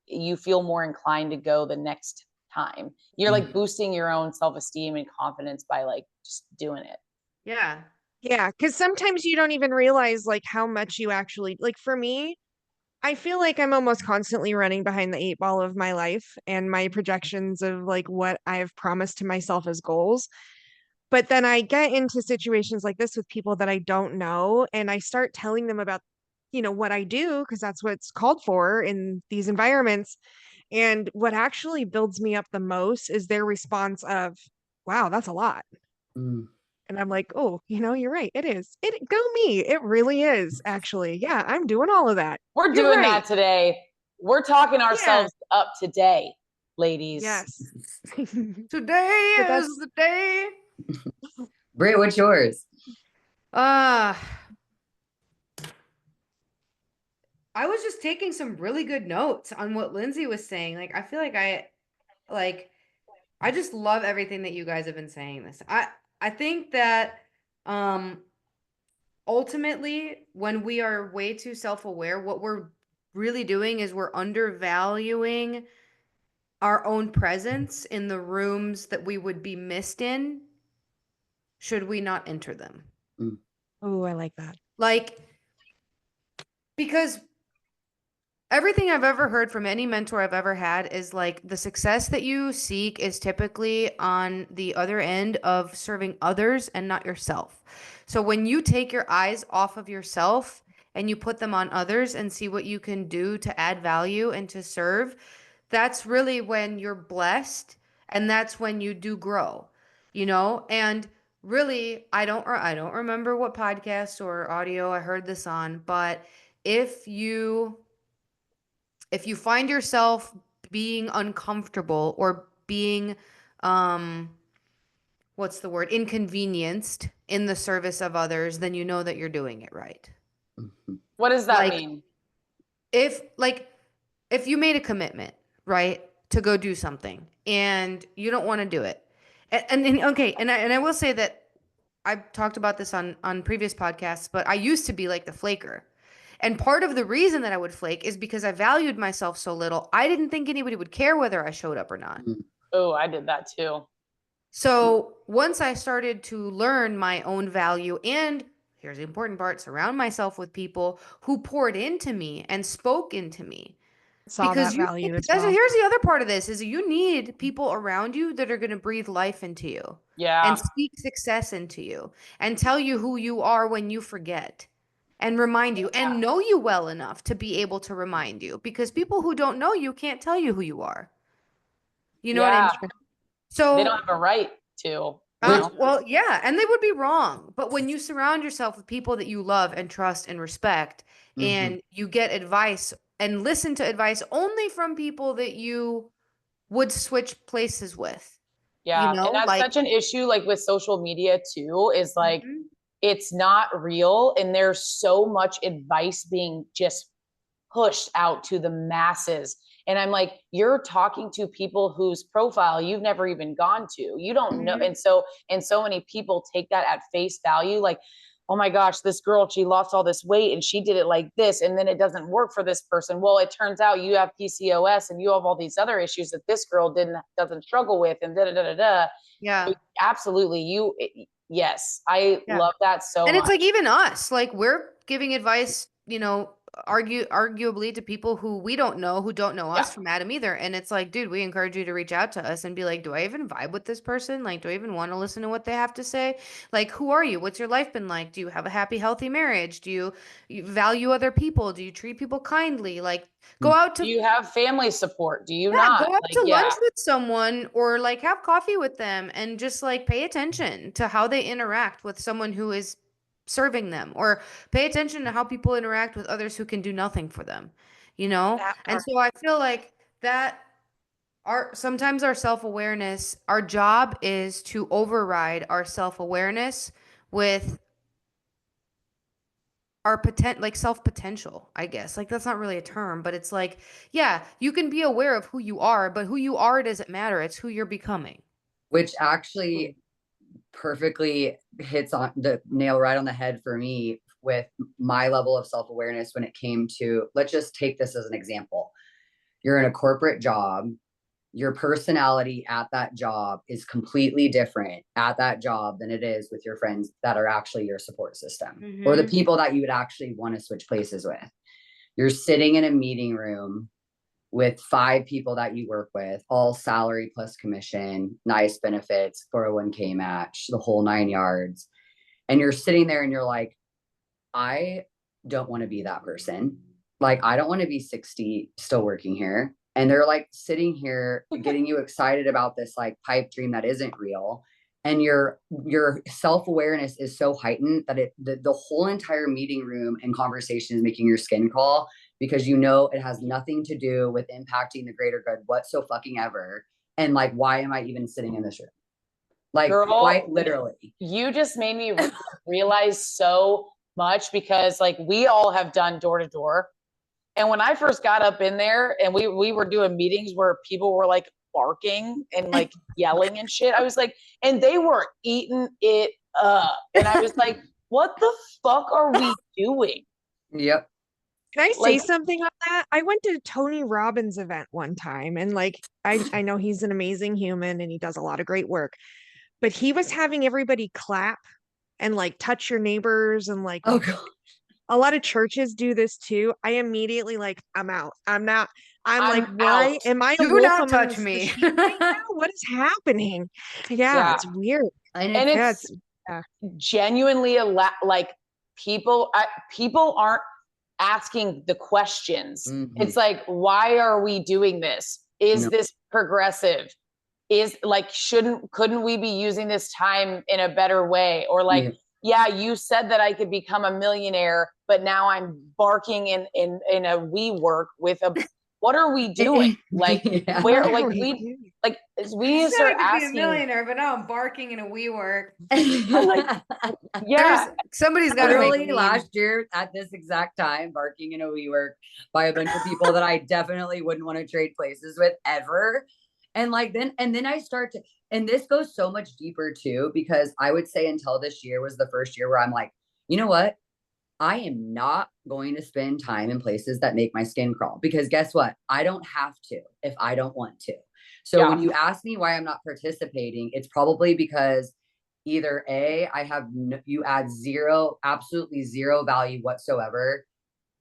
you feel more inclined to go the next time. You're like boosting your own self-esteem and confidence by like just doing it. Yeah. Yeah. Cause sometimes you don't even realize like how much you actually, like for me, I feel like I'm almost constantly running behind the 8 ball of my life and my projections of like what I've promised to myself as goals. But then I get into situations like this with people that I don't know, and I start telling them about, what I do, because that's what's called for in these environments. And what actually builds me up the most is their response of, wow, that's a lot. And I'm like, oh, you're right. It is. Go me. It really is, actually. Yeah, I'm doing all of that. We're doing that today. We're talking ourselves up today, ladies. Yes. Today is the day. Britt, what's yours? I was just taking some really good notes on what Lyndsay was saying. Like, I feel like I just love everything that you guys have been saying. I think that ultimately, when we are way too self-aware, what we're really doing is we're undervaluing our own presence in the rooms that we would be missed in should we not enter them. Oh, I like that. Like, because everything I've ever heard from any mentor I've ever had is like the success that you seek is typically on the other end of serving others and not yourself. So when you take your eyes off of yourself and you put them on others and see what you can do to add value and to serve, that's really when you're blessed, and that's when you do grow, and really, I don't remember what podcast or audio I heard this on, but if you find yourself being uncomfortable or being, inconvenienced in the service of others, then you know that you're doing it right. What does that mean? If you made a commitment, right, to go do something and you don't want to do it. And I will say that I've talked about this on previous podcasts, but I used to be like the flaker. And part of the reason that I would flake is because I valued myself so little. I didn't think anybody would care whether I showed up or not. Oh, I did that too. So once I started to learn my own value, and here's the important part, surround myself with people who poured into me and spoke into me. Here's the other part of this is you need people around you that are going to breathe life into you. Yeah. And speak success into you and tell you who you are when you forget. And remind you and know you well enough to be able to remind you, because people who don't know you can't tell you who you are. You know what I mean? So they don't have a right to. Well, yeah, and they would be wrong. But when you surround yourself with people that you love and trust and respect, and you get advice and listen to advice only from people that you would switch places with. Yeah, and that's such an issue like with social media too, is like it's not real, and there's so much advice being just pushed out to the masses. And I'm like, you're talking to people whose profile you've never even gone to. You don't know. And so many people take that at face value. Like, oh my gosh, this girl, she lost all this weight and she did it like this, and then it doesn't work for this person. Well, it turns out you have PCOS and you have all these other issues that this girl doesn't struggle with, and da da da da da. Yeah, absolutely. Yes. I Yeah. love that so And much. it's like even us, like we're giving advice, you know, arguably to people who we don't know, who don't know us Yeah. from Adam either. And it's like, dude, we encourage you to reach out to us and be like, do I even vibe with this person? Like, do I even want to listen to what they have to say? Like, who are you? What's your life been like? Do you have a happy, healthy marriage? Do you value other people? Do you treat people kindly? Like, go out Do to you have family support? Do you yeah, not? go out Like, to yeah. lunch with someone or like have coffee with them and just like pay attention to how they interact with someone who is serving them, or pay attention to how people interact with others who can do nothing for them, you know? That And part. so I feel like that sometimes our self-awareness, our job is to override our self-awareness with our like self potential, I guess. Like that's not really a term, but it's like, yeah, you can be aware of who you are, but who you are doesn't matter. It's who you're becoming. Which actually perfectly hits on the nail right on the head for me with my level of self-awareness when it came to, let's just take this as an example. You're in a corporate job. Your personality at that job is completely different at that job than it is with your friends that are actually your support system or the people that you would actually want to switch places with. You're sitting in a meeting room with 5 people that you work with, all salary plus commission, nice benefits, 401k match, the whole 9 yards. And you're sitting there and you're like, I don't want to be that person. Like, I don't want to be 60 still working here. And they're like sitting here getting you excited about this like pipe dream that isn't real. And your self-awareness is so heightened that the whole entire meeting room and conversation is making your skin crawl, because you know it has nothing to do with impacting the greater good whatsoever. And like, why am I even sitting in this room? Like, Girl, quite literally. You just made me realize so much, because like we all have done door to door. And when I first got up in there and we were doing meetings where people were like barking and like yelling and shit, I was like, and they were eating it up. And I was like, what the fuck are we doing? Yep. Can I say Like- something on that? I went to Tony Robbins' event one time, and like I know he's an amazing human and he does a lot of great work, but he was having everybody clap and like touch your neighbors and like Oh God. a lot of churches do this too. I immediately like, I'm out. I'm not. I'm like, I'm why out. am I a Do wolf not touch amongst the me. sheep right now? What is happening? Yeah, Yeah. it's weird. And Yeah, it's genuinely like people aren't asking the questions. It's like, why are we doing this? Is this progressive? Is like, couldn't we be using this time in a better way? Or like, yeah, you said that I could become a millionaire, but now I'm barking in a WeWork with a, what are we doing? Like, where, like we need to start asking. Be a millionaire, but now I'm barking in a WeWork. Yeah, Somebody's got to Literally make last year at this exact time, barking in a WeWork by a bunch of people that I definitely wouldn't want to trade places with ever. And like then I start to, and this goes so much deeper too, because I would say until this year was the first year where I'm like, you know what? I am not going to spend time in places that make my skin crawl, because guess what? I don't have to if I don't want to. So when you ask me why I'm not participating, it's probably because either A, you add absolutely zero value whatsoever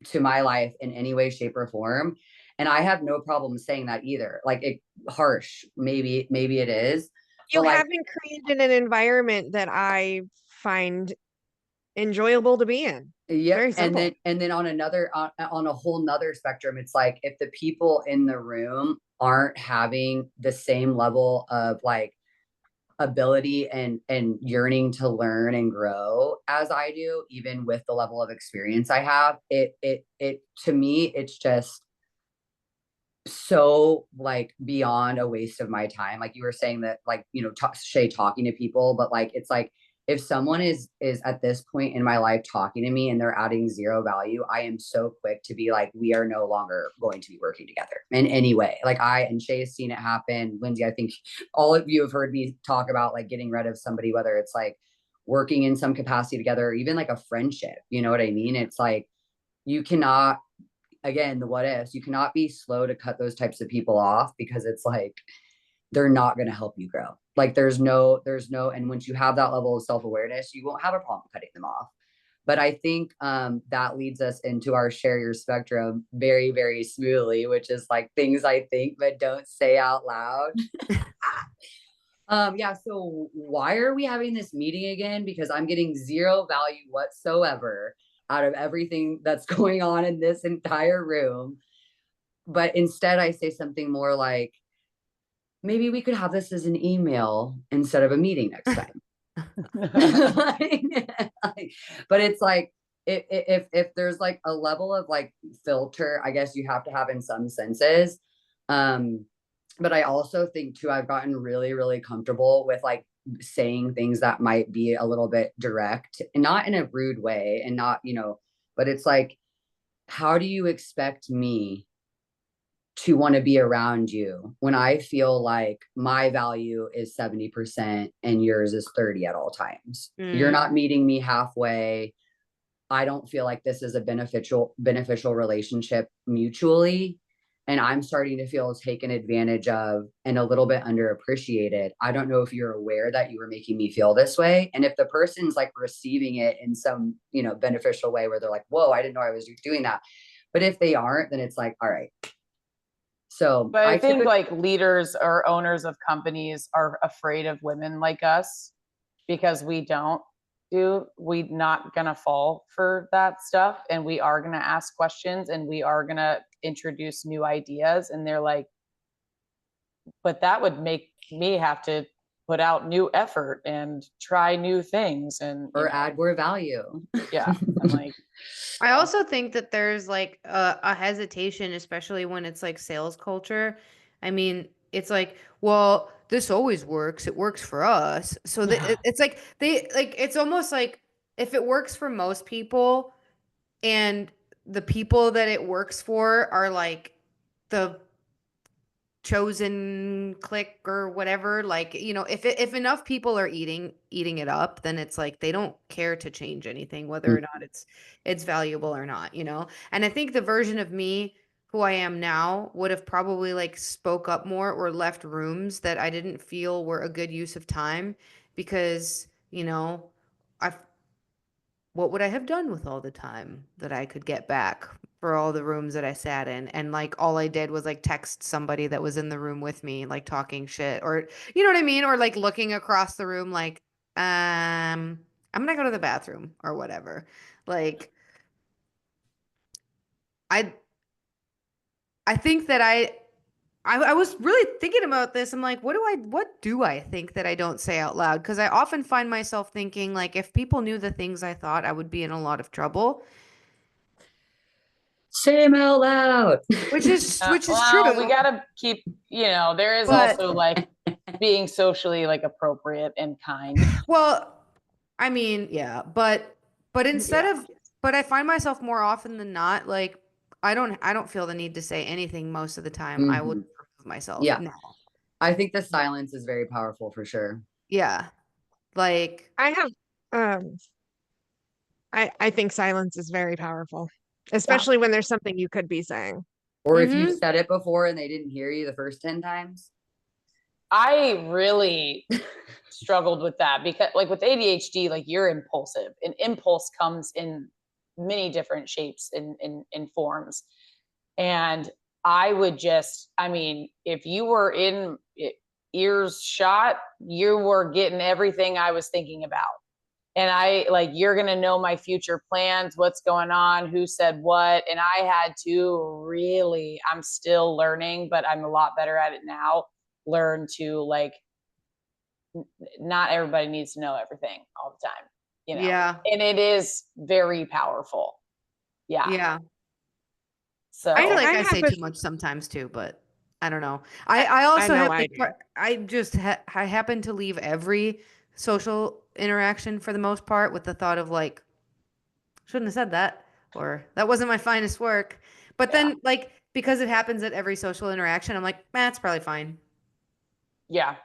to my life in any way, shape, or form. And I have no problem saying that either. Like, harsh, maybe it is. You haven't created an environment that I find enjoyable to be in. Yeah. Very simple. And then on a whole nother spectrum, it's like, if the people in the room aren't having the same level of like ability and yearning to learn and grow as I do, even with the level of experience I have, it to me, it's just so like beyond a waste of my time. Like you were saying that, like, you know, Chey talking to people, but like, it's like, if someone is at this point in my life talking to me and they're adding zero value, I am so quick to be like, we are no longer going to be working together in any way. Like and Chey has seen it happen. Lyndsay, I think all of you have heard me talk about like getting rid of somebody, whether it's like working in some capacity together, or even like a friendship, you know what I mean? It's like, you cannot, again, the what ifs, you cannot be slow to cut those types of people off, because it's like, they're not going to help you grow. Like there's no, and once you have that level of self-awareness, you won't have a problem cutting them off. But I think that leads us into our share your spectrum very, very smoothly, which is like things I think but don't say out loud. Yeah, so why are we having this meeting again? Because I'm getting zero value whatsoever out of everything that's going on in this entire room. But instead I say something more like, maybe we could have this as an email instead of a meeting next time. But it's like, if there's like a level of like filter, I guess you have to have in some senses. But I also think too, I've gotten really, really comfortable with like saying things that might be a little bit direct and not in a rude way and not, but it's like, how do you expect me to want to be around you when I feel like my value is 70% and yours is 30 at all times? You're not meeting me halfway. I don't feel like this is a beneficial relationship mutually. And I'm starting to feel taken advantage of and a little bit underappreciated. I don't know if you're aware that you were making me feel this way. And if the person's like receiving it in some, beneficial way where they're like, whoa, I didn't know I was doing that. But if they aren't, then it's like, all right. So, but I think like leaders or owners of companies are afraid of women like us because we're not going to fall for that stuff. And we are going to ask questions and we are going to introduce new ideas. And they're like, but that would make me have to put out new effort and try new things or add more value. Yeah. I'm like, I also think that there's like a hesitation, especially when it's like sales culture. I mean, it's like, well, this always works. It works for us. So it's like it's almost like if it works for most people and the people that it works for are like the chosen clique or whatever, like, if enough people are eating it up, then it's like they don't care to change anything, whether or not it's valuable or not. And I think the version of me who I am now would have probably like spoke up more or left rooms that I didn't feel were a good use of time because I what would I have done with all the time that I could get back for all the rooms that I sat in? And like all I did was like text somebody that was in the room with me, like talking shit, or you know what I mean? Or like looking across the room like, I'm gonna go to the bathroom or whatever. Like I think that I was really thinking about this. I'm like, what do I think that I don't say out loud? Because I often find myself thinking like, if people knew the things I thought, I would be in a lot of trouble. Say them out loud. Which is true. We gotta keep, there is also like being socially like appropriate and kind. Well, I mean, yeah, but but I find myself more often than not, like, I don't feel the need to say anything most of the time. I would prove myself. Yeah. No. I think the silence is very powerful for sure. Yeah. Like I have, I think silence is very powerful, especially when there's something you could be saying. Or if you said it before and they didn't hear you the first 10 times. I really struggled with that because like with ADHD, like you're impulsive and impulse comes in many different shapes and forms. And I would if you were in ears shot, you were getting everything I was thinking about. And you're going to know my future plans, what's going on, who said what. And I had to really, I'm still learning, but I'm a lot better at it now, learn to like, not everybody needs to know everything all the time, Yeah. And it is very powerful. Yeah. Yeah. So I feel like I say too much sometimes too, but I don't know. I also have I happen to leave every social interaction for the most part with the thought of like, shouldn't have said that, or that wasn't my finest work. But then like, because it happens at every social interaction, I'm like, it's probably fine. Yeah.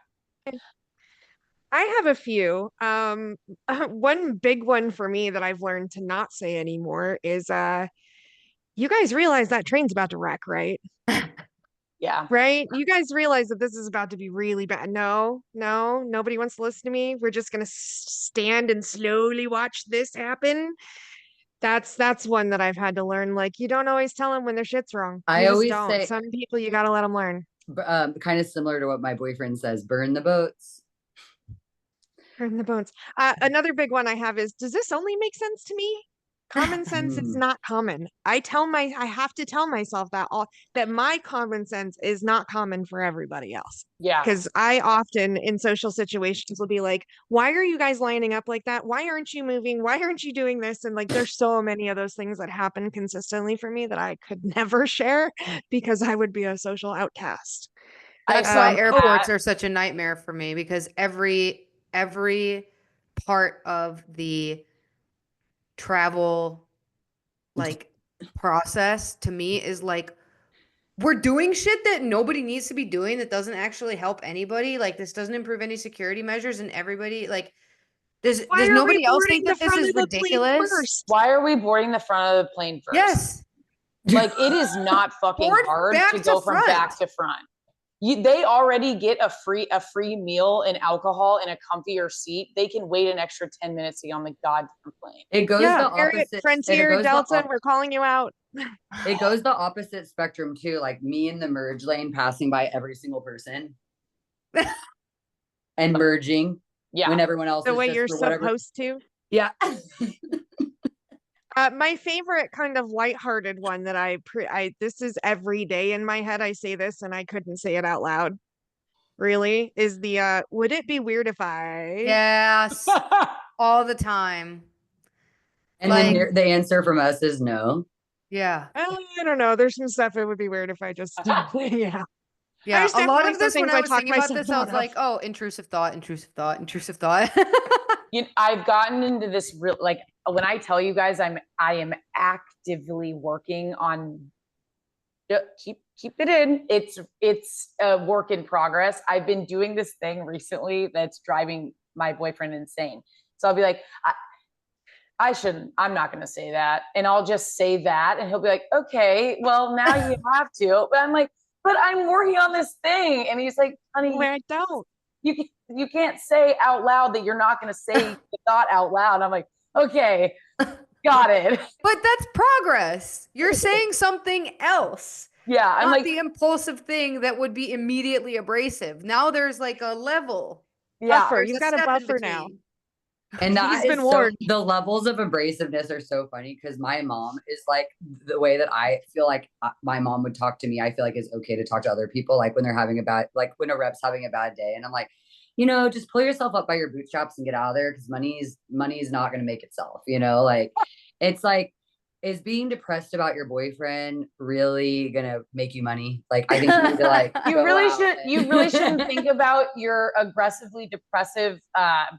I have a few. One big one for me that I've learned to not say anymore is, you guys realize that train's about to wreck, right? Yeah. Right? You guys realize that this is about to be really bad. No, nobody wants to listen to me. We're just gonna stand and slowly watch this happen. That's one that I've had to learn. Like, you don't always tell them when their shit's wrong. I You just always don't. say, Some people you gotta let them learn. kind of similar to what my boyfriend says, burn the boats. Burn the bones. Another big one I have is, does this only make sense to me? Common sense is not common. I have to tell myself that my common sense is not common for everybody else. Yeah. Because I often in social situations will be like, why are you guys lining up like that? Why aren't you moving? Why aren't you doing this? And like, there's so many of those things that happen consistently for me that I could never share because I would be a social outcast. That's why airports are such a nightmare for me, because every part of the travel like process to me is like, we're doing shit that nobody needs to be doing, that doesn't actually help anybody. Like, this doesn't improve any security measures, and everybody like, does nobody else think that this is ridiculous? Why are we boarding the front of the plane first? Yes. Like, it is not fucking Board hard back to to go from front. back to front. They already get a free meal and alcohol in a comfier seat. They can wait an extra 10 minutes to get on the goddamn plane. It goes the opposite. Frontier, Delta, we're calling you out. It goes the opposite spectrum too. Like me in the merge lane, passing by every single person and merging. Yeah. When everyone else the is way just you're for whatever. supposed to. Yeah. My favorite kind of lighthearted one that I this is every day in my head. I say this and I couldn't say it out loud. Really, is the would it be weird if I? Yes. All the time. And then the answer from us is no. Yeah. I don't know. There's some stuff it would be weird if I just yeah. Yeah, a lot of this, when I was talk thinking about myself this, I was out like, of. oh, intrusive thought. I've gotten into this real, like, when I tell you guys I am actively working on keep it in. It's a work in progress. I've been doing this thing recently that's driving my boyfriend insane. So I'll be like, I'm not going to say that. And I'll just say that. And he'll be like, okay, well, now you have to. But I'm like, but I'm working on this thing. And he's like, honey, I don't. You can't say out loud that you're not going to say the thought out loud. I'm like, okay, got it. But that's progress. You're saying something else. Yeah. I'm not like the impulsive thing that would be immediately abrasive. Now there's like a level. Yeah. Buffer. You've got a buffer now. And that He's been is warned. the levels of abrasiveness are so funny because my mom is like the way that I feel like my mom would talk to me. I feel like it's okay to talk to other people, like when they're having when a rep's having a bad day, and I'm like, just pull yourself up by your bootstraps and get out of there because money is not going to make itself. Like it's like, is being depressed about your boyfriend really gonna make you money? Like, I think you need to like. You really shouldn't think about your aggressively depressive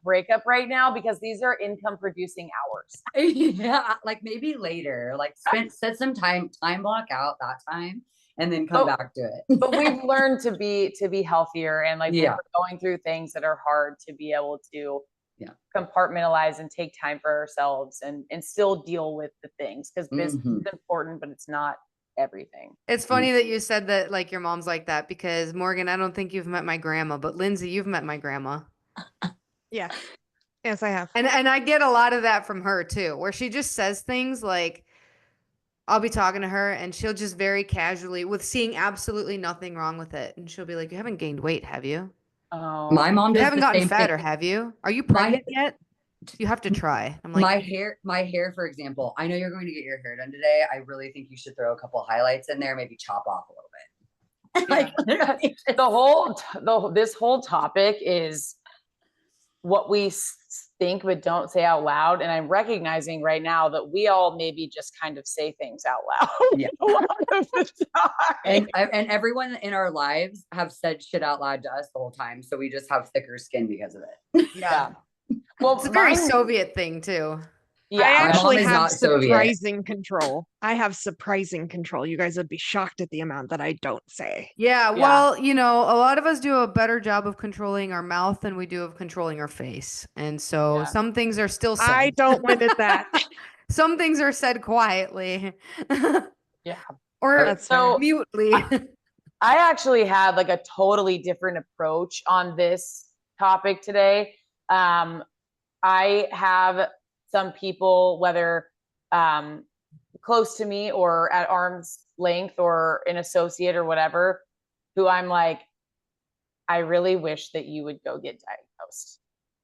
breakup right now, because these are income producing hours. Yeah, like maybe later. Like set some time block out that time, and then come back to it. But we've learned to be healthier, and like when we're going through things that are hard, to be able to compartmentalize and take time for ourselves and still deal with the things, because business is important, but it's not everything. It's funny that you said that, like, your mom's like that, because Morgan, I don't think you've met my grandma, but Lyndsay, you've met my grandma. Yeah. Yes, I have. And I get a lot of that from her too, where she just says things like, I'll be talking to her and she'll just very casually, with seeing absolutely nothing wrong with it, and she'll be like, you haven't gained weight, have you? Oh, my mom does. You haven't gotten fatter, thing. have you? Are you pregnant yet? You have to try. I'm like, my hair, for example. I know you're going to get your hair done today. I really think you should throw a couple highlights in there, maybe chop off a little bit. Like this whole topic is what we think but don't say out loud, and I'm recognizing right now that we all maybe just kind of say things out loud a lot of the time. And everyone in our lives have said shit out loud to us the whole time, so we just have thicker skin because of it. Yeah. Well, it's a very Soviet thing too. Yeah, I actually have surprising control. I have surprising control. You guys would be shocked at the amount that I don't say. Yeah, well, a lot of us do a better job of controlling our mouth than we do of controlling our face. And so some things are still said. I don't limit that. Some things are said quietly. Yeah. Or so mutely. I actually had like a totally different approach on this topic today. I have some people, whether close to me or at arm's length or an associate or whatever, who I'm like, I really wish that you would go get diagnosed.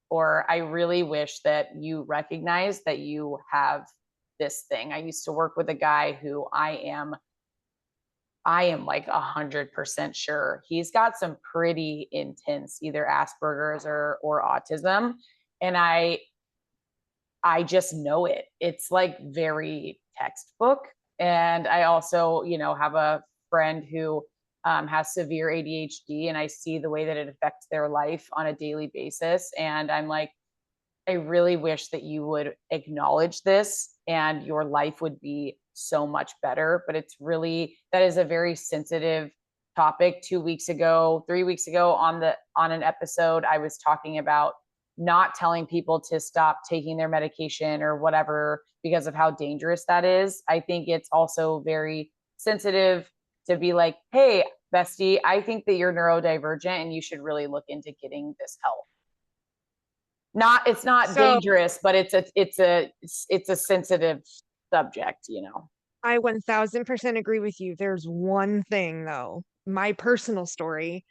Or I really wish that you recognize that you have this thing. I used to work with a guy who I am like 100% sure he's got some pretty intense either Asperger's or autism. And I just know it. It's like very textbook. And I also, have a friend who has severe ADHD, and I see the way that it affects their life on a daily basis. And I'm like, I really wish that you would acknowledge this and your life would be so much better. But that is a very sensitive topic. 2 weeks ago, 3 weeks ago on an episode, I was talking about not telling people to stop taking their medication or whatever because of how dangerous that is. I think it's also very sensitive to be like, hey, bestie, I think that you're neurodivergent and you should really look into getting this help. It's not dangerous, but it's a sensitive subject, I 1000% agree with you. There's one thing though, my personal story.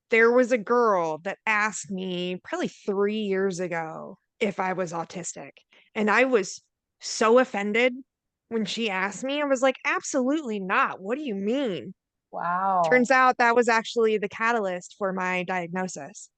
There was a girl that asked me probably 3 years ago if I was autistic. And I was so offended when she asked me. I was like, absolutely not. What do you mean? Wow. Turns out that was actually the catalyst for my diagnosis.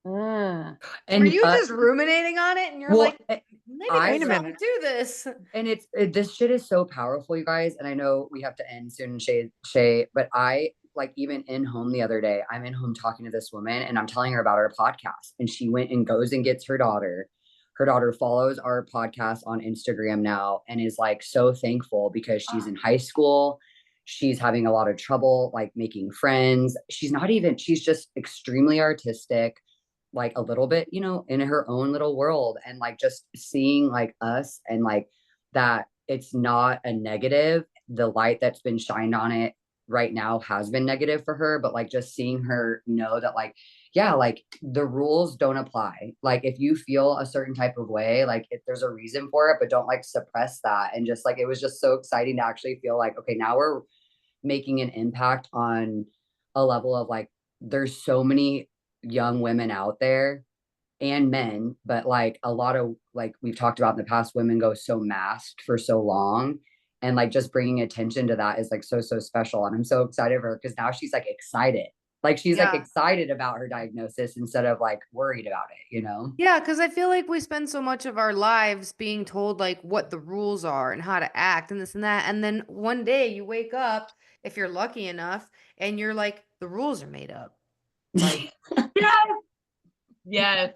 And were you just ruminating on it and you're like, maybe I don't do this. And this shit is so powerful, you guys. And I know we have to end soon, Chey, but I like even in home the other day, I'm in home talking to this woman and I'm telling her about our podcast, and she went and goes and gets her daughter. Her daughter follows our podcast on Instagram now and is like so thankful because she's in high school. She's having a lot of trouble like making friends. She's just extremely artistic, like a little bit, in her own little world, and like just seeing like us and like that it's not a negative. The light that's been shined on it right now has been negative for her, but like just seeing her know that like, yeah, like the rules don't apply. Like if you feel a certain type of way, like if there's a reason for it, but don't like suppress that. And just like, it was just so exciting to actually feel like, okay, now we're making an impact on a level of like, there's so many young women out there and men, but like a lot of, like we've talked about in the past, women go so masked for so long, and like just bringing attention to that is like so special. And I'm so excited for her because now she's like excited, like she's like excited about her diagnosis instead of like worried about it, Yeah, because I feel like we spend so much of our lives being told like what the rules are and how to act and this and that, and then one day you wake up, if you're lucky enough, and you're like, the rules are made up. Like, yes.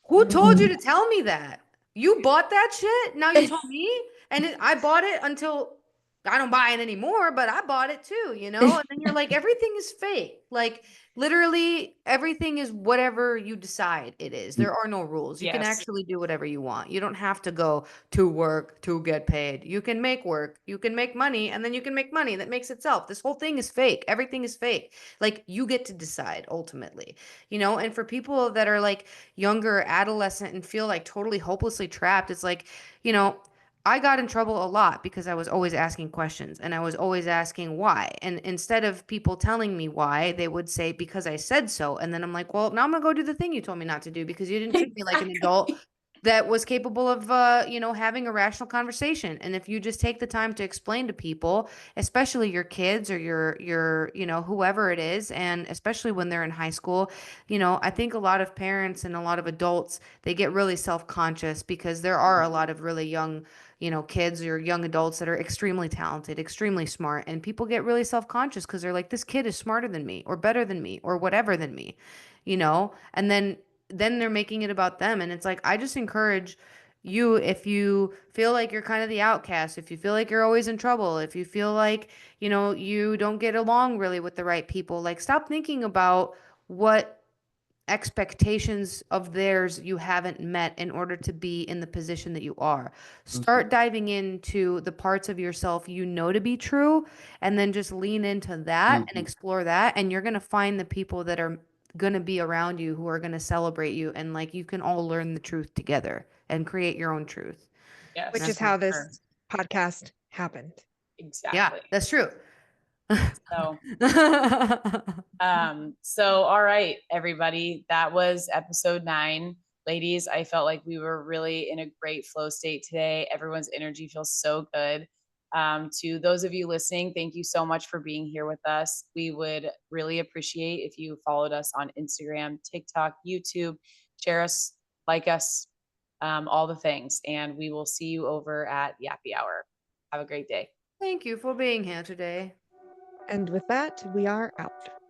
Who told you to tell me that? You bought that shit? Now you told me? And I bought it until I don't buy it anymore, but I bought it too, And then you're like, everything is fake. Like literally everything is whatever you decide it is. There are no rules. You can actually do whatever you want. You don't have to go to work to get paid. You can make work, you can make money, and then you can make money that makes itself. This whole thing is fake. Everything is fake. Like you get to decide ultimately, and for people that are like younger, adolescent, and feel like totally hopelessly trapped, it's like, I got in trouble a lot because I was always asking questions and I was always asking why. And instead of people telling me why, they would say, because I said so. And then I'm like, well, now I'm going to go do the thing you told me not to do because you didn't treat me like an adult that was capable of, having a rational conversation. And if you just take the time to explain to people, especially your kids or your, whoever it is, and especially when they're in high school, I think a lot of parents and a lot of adults, they get really self-conscious because there are a lot of really young kids or young adults that are extremely talented, extremely smart. And people get really self-conscious because they're like, this kid is smarter than me or better than me or whatever than me, and then they're making it about them. And it's like, I just encourage you, if you feel like you're kind of the outcast, if you feel like you're always in trouble, if you feel like, you don't get along really with the right people, like stop thinking about what expectations of theirs you haven't met in order to be in the position that you are. Start diving into the parts of yourself you know to be true, and then just lean into that and explore that. And you're going to find the people that are going to be around you who are going to celebrate you. And like, you can all learn the truth together and create your own truth. Yes. Which is how this podcast happened. Exactly. Yeah, that's true. So, all right, everybody, that was episode 9. Ladies, I felt like we were really in a great flow state today. Everyone's energy feels so good. To those of you listening, thank you so much for being here with us. We would really appreciate if you followed us on Instagram, TikTok, YouTube, share us, like us, all the things. And we will see you over at Yappy Hour. Have a great day. Thank you for being here today. And with that, we are out.